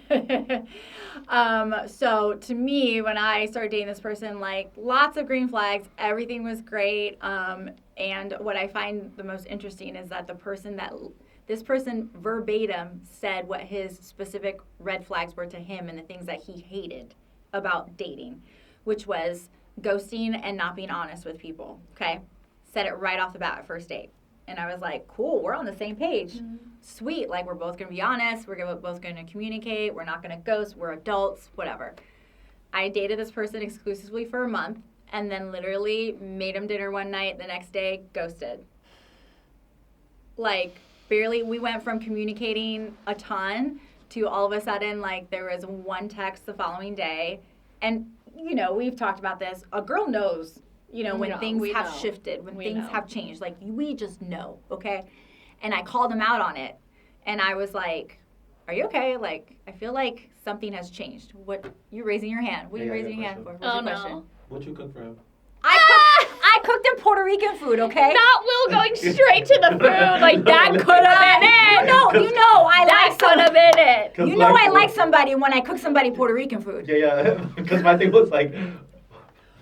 So to me, when I started dating this person, like lots of green flags, everything was great. And what I find the most interesting is that this person verbatim said what his specific red flags were to him and the things that he hated about dating, which was ghosting and not being honest with people. Okay. Said it right off the bat at first date. And I was like, cool, we're on the same page. Mm-hmm. Sweet, like we're both going to be honest. We're both going to communicate. We're not going to ghost. We're adults, whatever. I dated this person exclusively for a month and then literally made him dinner one night. The next day, ghosted. Like barely, we went from communicating a ton to all of a sudden, like there was one text the following day. And, you know, we've talked about this. A girl knows. You know, when things we have know. shifted, when We things know. have changed, like we just know, okay? And I called him out on it. And I was like, are you okay? Like, I feel like something has changed. What, you raising your hand? What are you Yeah, I got raising a your hand for? question. What's Oh your question? no. What you cook for him? I cooked him Puerto Rican food, okay? Not Will going straight to the food. Like that could have been it. No, you know I That like could have been it. Cause You know I like like somebody when I cook somebody Puerto Rican food. Yeah. Because my thing was like.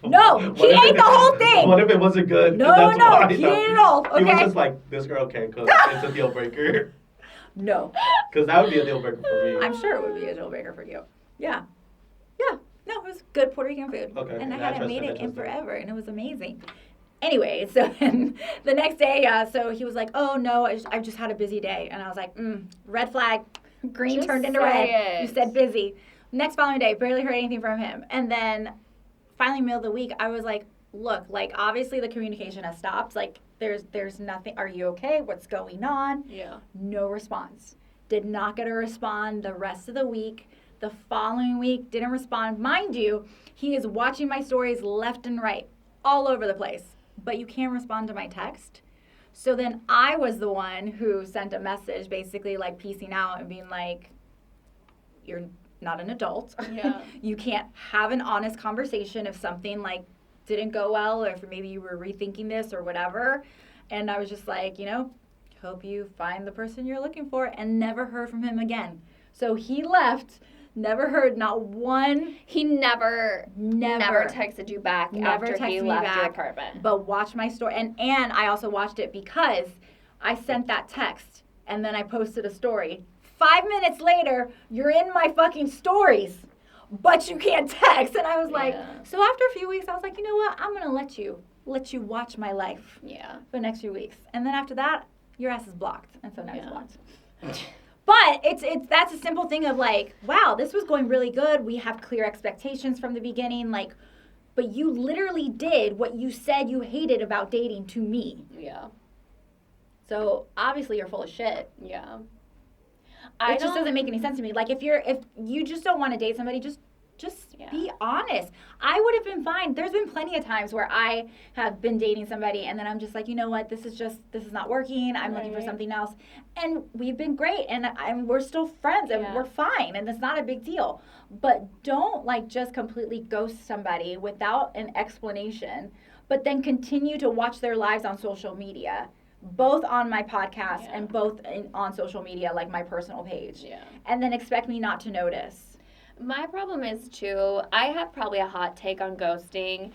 No, what he if ate the whole thing. What if it wasn't good? No, That's no, why, he ate it all, He was okay? just like, this girl can't cook. It's a deal breaker. No. Because that would be a deal breaker for me. I'm sure it would be a deal breaker for you. Yeah. Yeah. No, it was good Puerto Rican food. Okay, And I yeah, hadn't I made trust it it, I in trust it. forever, and it was amazing. Anyway, so then the next day, so he was like, oh, no, I've just had a busy day. And I was like, red flag, green Just turned into say red. it. You said busy. Next following day, barely heard anything from him. And then finally, middle of the week, I was like, look, like, obviously the communication has stopped. Like, there's nothing. Are you okay? What's going on? Yeah. No response. Did not get a respond the rest of the week. The following week, didn't respond. Mind you, he is watching my stories left and right, all over the place. But you can't respond to my text. So then I was the one who sent a message basically like piecing out and being like, you're not an adult. Yeah. You can't have an honest conversation if something like didn't go well, or if maybe you were rethinking this or whatever. And I was just like, you know, hope you find the person you're looking for, and never heard from him again. So he left, never heard, not one, He never texted you back Never after he texted me left your back. apartment. but watched my story. And I also watched it because I sent that text and then I posted a story. 5 minutes later, you're in my fucking stories, but you can't text. And I was like, Yeah. so after a few weeks, I was like, you know what? I'm going to let you watch my life Yeah. for the next few weeks. And then after that, your ass is blocked. And so now he's Yeah. blocked. But it's that's a simple thing of like, wow, this was going really good. We have clear expectations from the beginning. Like, but you literally did what you said you hated about dating to me. Yeah. So obviously you're full of shit. Yeah. It just doesn't make any sense to me. Like if you just don't want to date somebody, just Yeah. be honest. I would have been fine. There's been plenty of times where I have been dating somebody and then I'm just like, you know what, this is not working. I'm looking for Right. something else. And we've been great and we're still friends and Yeah. we're fine and it's not a big deal. But don't like just completely ghost somebody without an explanation, but then continue to watch their lives on social media both on my podcast Yeah. and both on social media, like my personal page, Yeah. and then expect me not to notice. My problem is too, I have probably a hot take on ghosting.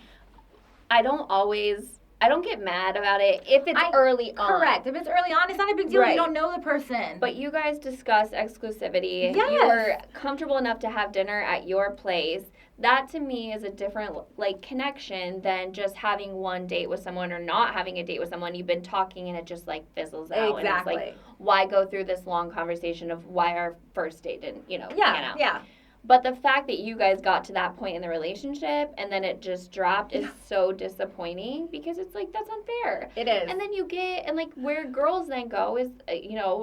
I don't get mad about it if it's early on. Correct. If it's early on, it's not a big deal. Right. You don't know the person. But you guys discuss exclusivity. Yes. You were comfortable enough to have dinner at your place. That to me is a different like connection than just having one date with someone or not having a date with someone. You've been talking and it just like fizzles out. Exactly. And it's like, why go through this long conversation of why our first date didn't, pan out? Yeah. But the fact that you guys got to that point in the relationship and then it just dropped is so disappointing because it's like, that's unfair. It is. And then you get, and like where girls then go is,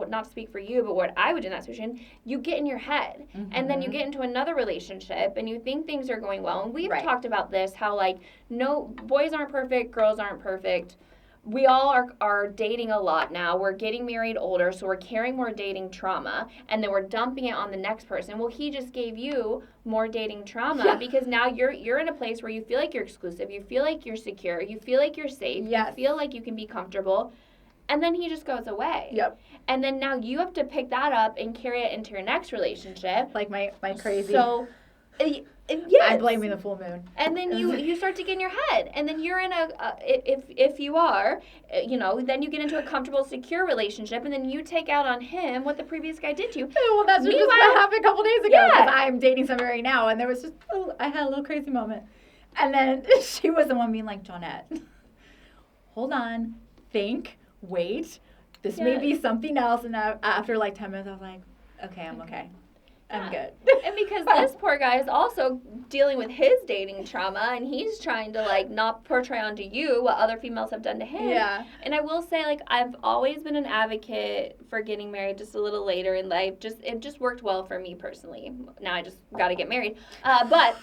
not to speak for you, but what I would do in that situation, you get in your head. And then you get into another relationship and you think things are going well. And we've talked about this, how like, no, boys aren't perfect, girls aren't perfect. We all are dating a lot now. We're getting married older, so we're carrying more dating trauma, and then we're dumping it on the next person. Well, he just gave you more dating trauma because now you're in a place where you feel like you're exclusive, you feel like you're secure, you feel like you're safe, you feel like you can be comfortable, and then he just goes away. Yep. And then now you have to pick that up and carry it into your next relationship. Like my crazy. So, yes. I'm blaming the full moon. And then you start to get in your head, and then you're in if you are, then you get into a comfortable, secure relationship, and then you take out on him what the previous guy did to you. Well, that's just what happened a couple days ago. Because I'm dating somebody right now, and there was just I had a little crazy moment, and then she was the one being like, Johnette, hold on, think, wait, this may be something else. And after like 10 minutes, I was like, okay, I'm okay. I'm good. And because this poor guy is also dealing with his dating trauma, and he's trying to like not portray onto you what other females have done to him. Yeah. And I will say, like, I've always been an advocate for getting married just a little later in life. It just worked well for me personally. Now I just got to get married. But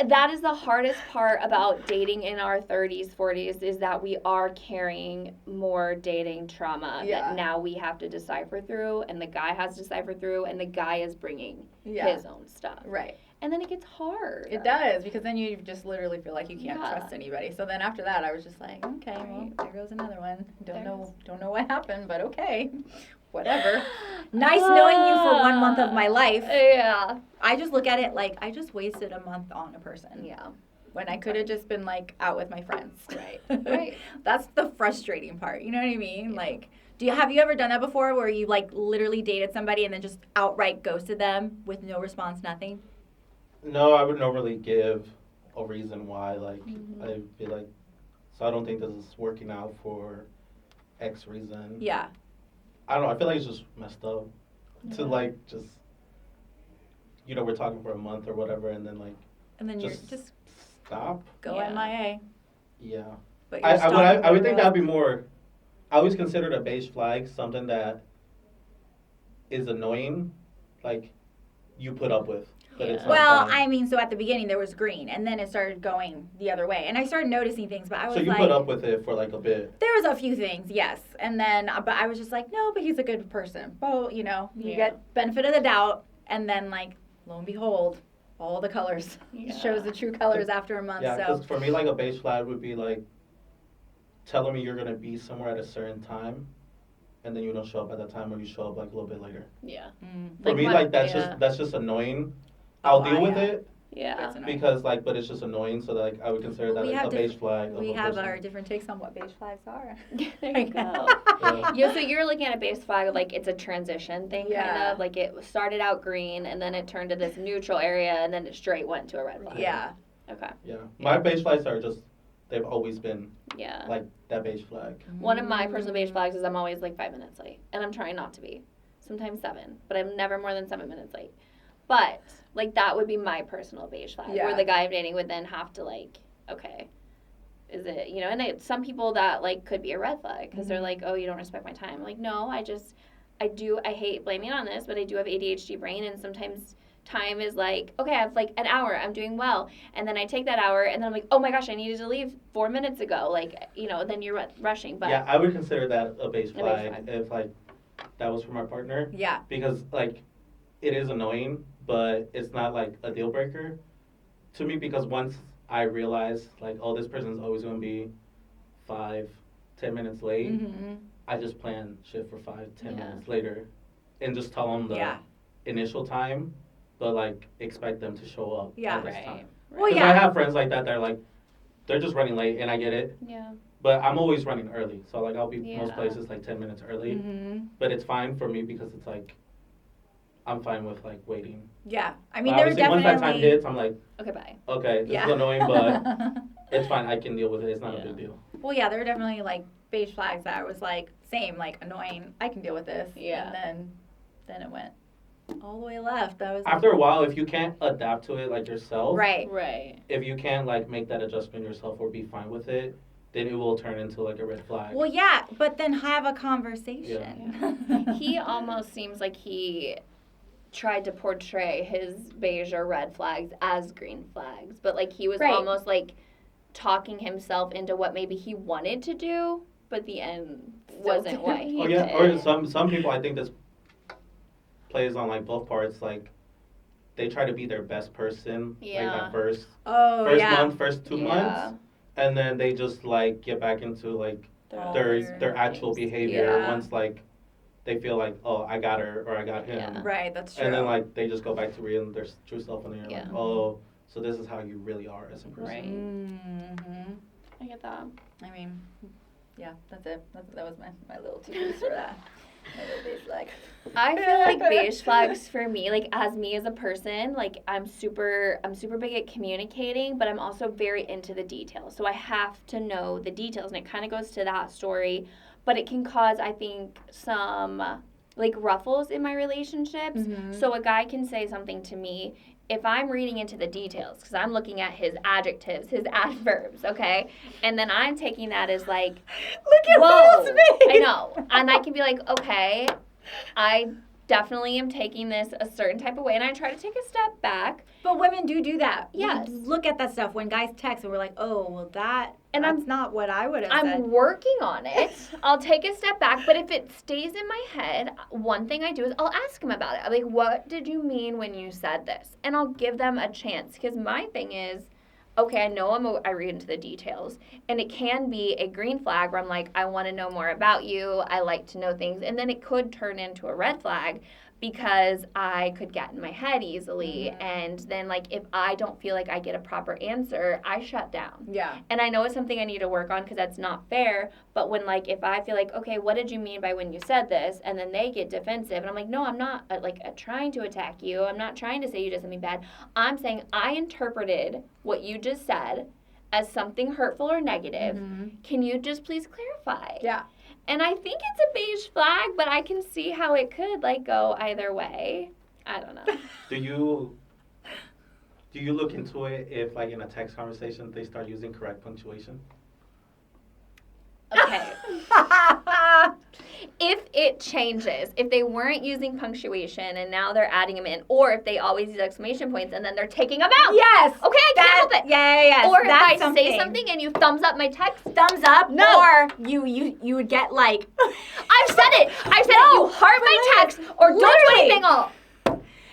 that is the hardest part about dating in our 30s, 40s, is that we are carrying more dating trauma that now we have to decipher through, and the guy has to decipher through, and the guy is bringing his own stuff. Right. And then it gets hard. It does, because then you just literally feel like you can't trust anybody. So then after that, I was just like, okay, well, there goes another one. Don't know what happened, but okay. Whatever. Nice knowing you for 1 month of my life. Yeah. I just look at it like I just wasted a month on a person. Yeah. When I could have just been like out with my friends. Right. Right. That's the frustrating part. You know what I mean? Yeah. Like, have you ever done that before where you like literally dated somebody and then just outright ghosted them with no response, nothing? No, I would normally give a reason why. Like, I'd be like, so I don't think this is working out for X reason. Yeah. I don't know. I feel like it's just messed up to like just, we're talking for a month or whatever, and then like. And then you're just stop. Go MIA. Yeah. But I would think that'd be more. I always considered a beige flag something that is annoying, like you put up with. But it's not well, fine. I mean, so at the beginning there was green, and then it started going the other way, and I started noticing things. But I was so you put up with it for like a bit. There was a few things, yes, and then but I was just like, no, but he's a good person. Well, you get benefit of the doubt, and then like lo and behold, all the colors shows the true colors after a month. Yeah, because so for me, like a beige flag would be like telling me you're gonna be somewhere at a certain time, and then you don't show up at that time, or you show up like a little bit later. Yeah. For me, that's just annoying. I'll deal with it. Yeah. Because but it's just annoying. So like I would consider that like a beige flag. We have our different takes on what beige flags are. There you go. So you're looking at a beige flag like it's a transition thing, kind of like it started out green and then it turned to this neutral area and then it straight went to a red flag. Yeah. Okay. Yeah. My beige flags are just they've always been Yeah. like that beige flag. One of my personal beige flags is I'm always like 5 minutes late. And I'm trying not to be. Sometimes 7. But I'm never more than 7 minutes late. But, like, that would be my personal beige flag. Where the guy I'm dating would then have to, like, okay, is it, and some people that, like, could be a red flag. Because they're like, oh, you don't respect my time. I'm like, no, I hate blaming on this, but I do have ADHD brain. And sometimes time is like, okay, I have, like, an hour. I'm doing well. And then I take that hour, and then I'm like, oh, my gosh, I needed to leave 4 minutes ago. Like, then you're rushing. But yeah, I would consider that a beige flag if, like, that was for my partner. Yeah. Because, like, it is annoying, but it's not like a deal breaker to me because once I realize like, oh, this person's always going to be 5, 10 minutes late, Mm-hmm. I just plan shit for 5-10 Yeah. minutes later, and just tell them the Yeah. initial time, but like expect them to show up Yeah. at this Right. time. Well, Because yeah. I have friends like that that are like, they're just running late, and I get it, Yeah. but I'm always running early. So like I'll be most Yeah. places like 10 minutes early, Mm-hmm. but it's fine for me because it's like I'm fine with like waiting. Yeah. I mean, But there obviously, definitely. once that time hits, I'm like, Okay, bye. okay, this Yeah. is annoying, but it's fine. I can deal with it. It's not a Yeah. big deal. Well, yeah, there were definitely like beige flags that I was like, same, like annoying. I can deal with this. Yeah. And then it went all the way left. I was After a while, if you can't adapt to it like yourself, right. Right. if you can't like make that adjustment yourself or be fine with it, then it will turn into like a red flag. Well, yeah, but then have a conversation. He almost seems like he tried to portray his beige or red flags as green flags, but like he was Right. almost like talking himself into what maybe he wanted to do, but the end wasn't what he Oh yeah, did. or some people, I think this plays on like both parts. Like they try to be their best person, like Yeah. that first Oh, yeah. month, first 2 Yeah. months, and then they just like get back into like Oh, their actual behavior Yeah. once like they feel like, oh, I got her or I got him. Yeah. Right, that's true. And then like they just go back to real their true self, and then you're Yeah. like, oh, so this is how you really are as a person. Right. Mm-hmm. I get that. I mean, yeah, that's it. That was my little 2 piece for that. My little beige flag. I feel like beige flags for me, like as me as a person, like I'm super big at communicating, but I'm also very into the details. So I have to know the details, and it kind of goes to that story, but it can cause, I think, some like ruffles in my relationships. Mhm. So a guy can say something to me if I'm reading into the details, because I'm looking at his adjectives, his adverbs, okay? And then I'm taking that as like, Look at whoa, Will's face. I know. And I can be like, okay, I definitely am taking this a certain type of way, and I try to take a step back. But women do that. Yes. We look at that stuff when guys text and we're like, oh, well, And that's not what I would have I'm said. working on it. I'll take a step back, but if it stays in my head, one thing I do is I'll ask him about it. I'm like, what did you mean when you said this? And I'll give them a chance, because my thing is, okay, I know I read into the details, and it can be a green flag where I'm like, I want to know more about you. I like to know things, and then it could turn into a red flag, because I could get in my head easily, and then like if I don't feel like I get a proper answer, I shut down. Yeah. And I know it's something I need to work on, because that's not fair, but when like if I feel like, okay, what did you mean by when you said this, and then they get defensive, and I'm like, no, I'm not trying to attack you, I'm not trying to say you did something bad, I'm saying I interpreted what you just said as something hurtful or negative. Can you just please clarify? Yeah. And I think it's a beige flag, but I can see how it could like go either way. I don't know. Do you look into it if like in a text conversation they start using correct punctuation? Okay. If it changes, if they weren't using punctuation and now they're adding them in, or if they always use exclamation points and then they're taking them out. Yes. Okay, I can't help it. Yeah. Or if That's I say something and you thumbs up my text. thumbs up, No. or you would get like, I've said it. I've said it. You heart my text or don't do Literally. anything else.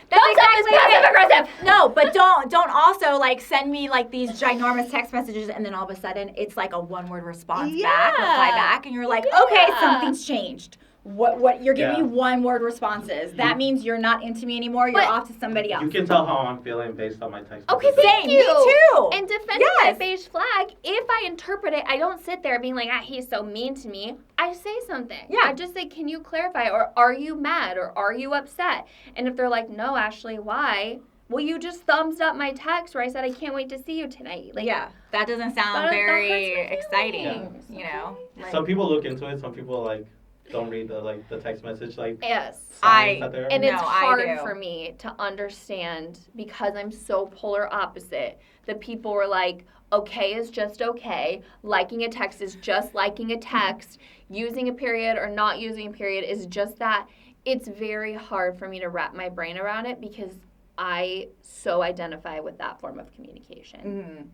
That's Thumbs up is exactly it. passive aggressive. No, but don't also like send me like these ginormous text messages and then all of a sudden it's like a one-word response back, reply back, and you're like, okay, something's changed. What you're giving me one-word responses. That means you're not into me anymore. You're But- off to somebody else. You can tell how I'm feeling based on my text. Okay, messages. thank Same, you. me too. And defending Yes. my beige flag, if I interpret it, I don't sit there being like, he's so mean to me. I say something. Yeah. I just say, can you clarify? Or are you mad? Or are you upset? And if they're like, no, Ashley, why? Well, you just thumbs up my text where I said, I can't wait to see you tonight. Like, Yeah, that doesn't sound that very hurts my exciting, feelings, you know? Like, Some people look into it. Some people like don't read the text message like Yes. signs that they're- And No, it's I hard do. for me to understand, because I'm so polar opposite. The people were like, okay is just okay. Liking a text is just liking a text. Using a period or not using a period is just that. It's very hard for me to wrap my brain around it, because I so identify with that form of communication.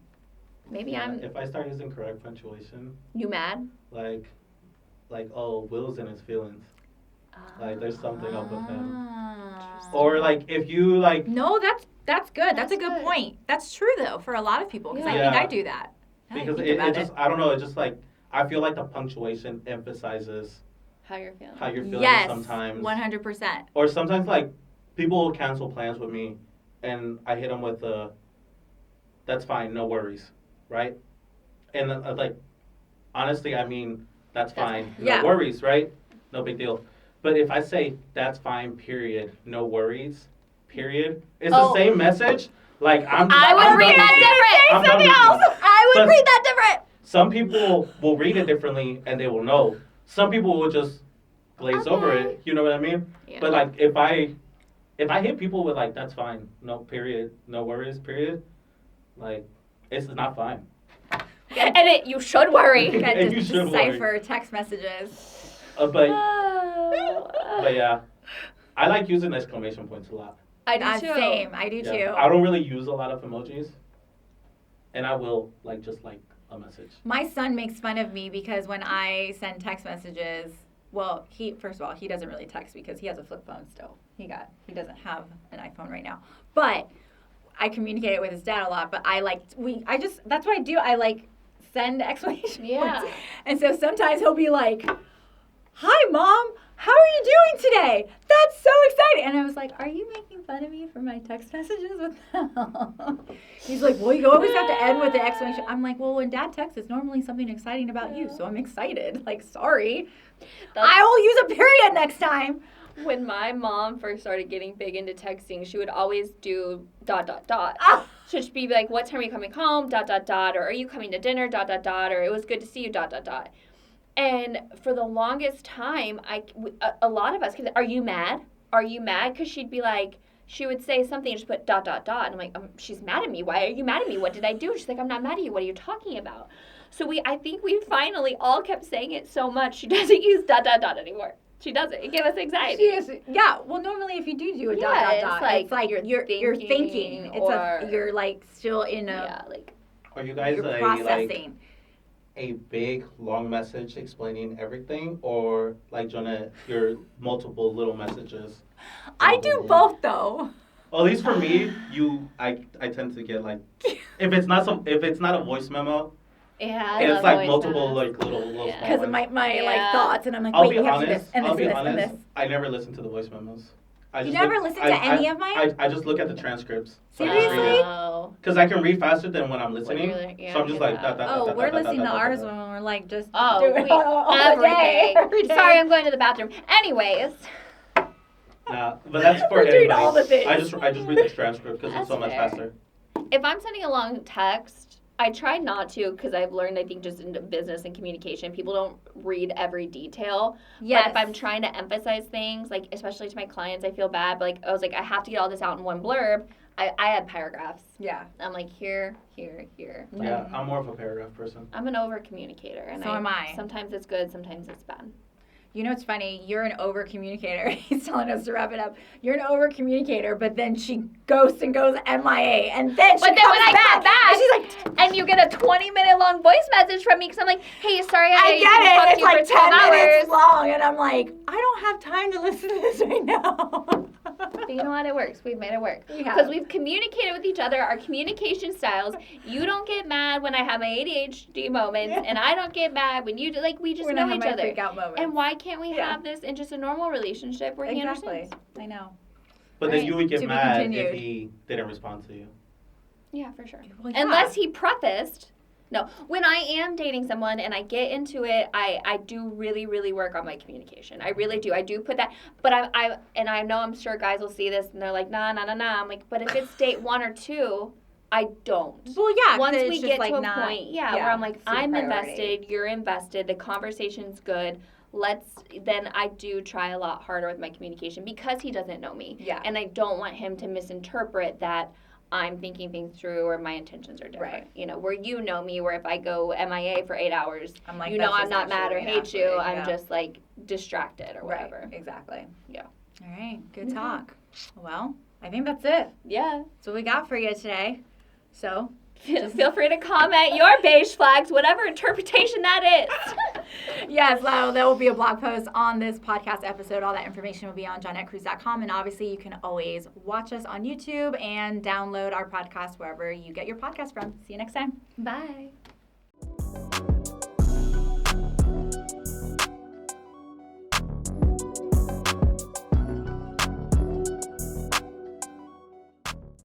Maybe Yeah, I'm, if I start using correct punctuation, you mad? like oh, Will's in his feelings. Like there's something up with him. Or like if you like No, that's good. That's a That's good good. point. That's true though for a lot of people, because I Yeah. think I do that. Now that I because think it about just I don't know, it just like I feel like the punctuation emphasizes How you're feeling. how you're feeling Yes, sometimes. 100%. Or sometimes, like, people will cancel plans with me, and I hit them with that's fine, no worries, right? And, like, honestly, I mean, that's fine, no yeah. worries, right? No big deal. But if I say, that's fine, period, no worries, period, it's the same message. Like, I would read that different. Something else. I would read that different. Some people will read it differently, and they will know. Some people will just glaze over it. You know what I mean? Yeah. But like, if I hit people with like, that's fine, no period, no worries, period, like, it's not fine. And you should worry. You got to You should decipher worry. text messages. But yeah, I like using exclamation points a lot. I do too. Same. I do too. I don't really use a lot of emojis, and I will just like a message. My son makes fun of me because when I send text messages, well, first of all, he doesn't really text because he has a flip phone still. He doesn't have an iPhone right now. But I communicate with his dad a lot, but that's what I do. I like send exclamation points. And so sometimes he'll be like, "Hi, Mom. How are you doing today? That's so exciting." And I was like, "Are you making fun of me for my text messages with them?" He's like, "Well, you always have to end with an exclamation." I'm like, "Well, when Dad texts, it's normally something exciting about you, so I'm excited." Like, sorry. I will use a period next time. When my mom first started getting big into texting, she would always do ... Ah. So she'd be like, "What time are you coming home? ... Or are you coming to dinner? ... Or it was good to see you ... And for the longest time, a lot of us, are you mad? Are you mad? Because she'd be like, she would say something and just put ... And I'm like, she's mad at me. Why are you mad at me? What did I do? She's like, I'm not mad at you. What are you talking about? So I think we finally all kept saying it so much, she doesn't use ... anymore. She doesn't. It gave us anxiety. Yeah. Well, normally if you do a ... it's like you're thinking. You're like still in a. Yeah, like. Are you guys you're processing. A big long message explaining everything, or like your multiple little messages? I do both though. Well, at least for me, I tend to get like, if it's not a voice memo, yeah, it's like multiple like little because of my like thoughts, and I'm like, I'll wait, be you have to do honest. this and this I'll be and this honest. and this. I never listen to the voice memos. You never listen to any of mine? I just look at the transcripts. Seriously? Because I can read faster than when I'm listening. So I'm just like, we're listening to ours when we're like just doing everything. Every day. Sorry, I'm going to the bathroom. Anyways. Nah, but that's for doing everybody. all the things. I just read the transcript because it's so much fair. faster. If I'm sending a long text, I try not to because I've learned, I think, just in business and communication, people don't read every detail. Yes. But if I'm trying to emphasize things, like especially to my clients, I feel bad. But like I was like, I have to get all this out in one blurb. I had paragraphs. Yeah. I'm like here. Yeah, I'm more of a paragraph person. I'm an over communicator, and so am I. Sometimes it's good, sometimes it's bad. You know, it's funny. You're an over communicator. He's telling us to wrap it up. You're an over communicator, but then she ghosts and goes MIA, and then she comes back, and she's like, and you get a 20-minute long voice message from me because I'm like, hey, sorry, I get it. It's like 10 minutes hours. long, and I'm like, I don't have time to listen to this right now. But you know what? It works. We've made it work. Because we've communicated with each other, our communication styles. You don't get mad when I have my ADHD moments, and I don't get mad when you do. Like, we just know each other. Freak out moments. And why can't we have this in just a normal relationship where he understands? I know. But then you would get mad continued. if he didn't respond to you. Yeah, for sure. Well, yeah. Unless he prefaced. No, when I am dating someone and I get into it, I do really, really work on my communication. I really do. I do put that, but I know I'm sure guys will see this and they're like, nah. I'm like, but if it's date 1 or 2, I don't. Well, yeah. Once we get like to a point, where I'm like, I'm invested, you're invested, the conversation's good. Then I do try a lot harder with my communication because he doesn't know me. Yeah. And I don't want him to misinterpret that I'm thinking things through or my intentions are different. Right. You know, where you know me, where if I go MIA for 8 hours, I'm like, you know I'm not mad or hate you. Yeah. I'm just like distracted or whatever. Right. Exactly. Yeah. All right. Good talk. Well, I think that's it. Yeah. That's what we got for you today. So feel free to comment your beige flags, whatever interpretation that is. Yes, there will be a blog post on this podcast episode. All that information will be on JohnetteCruz.com. And obviously, you can always watch us on YouTube and download our podcast wherever you get your podcast from. See you next time. Bye.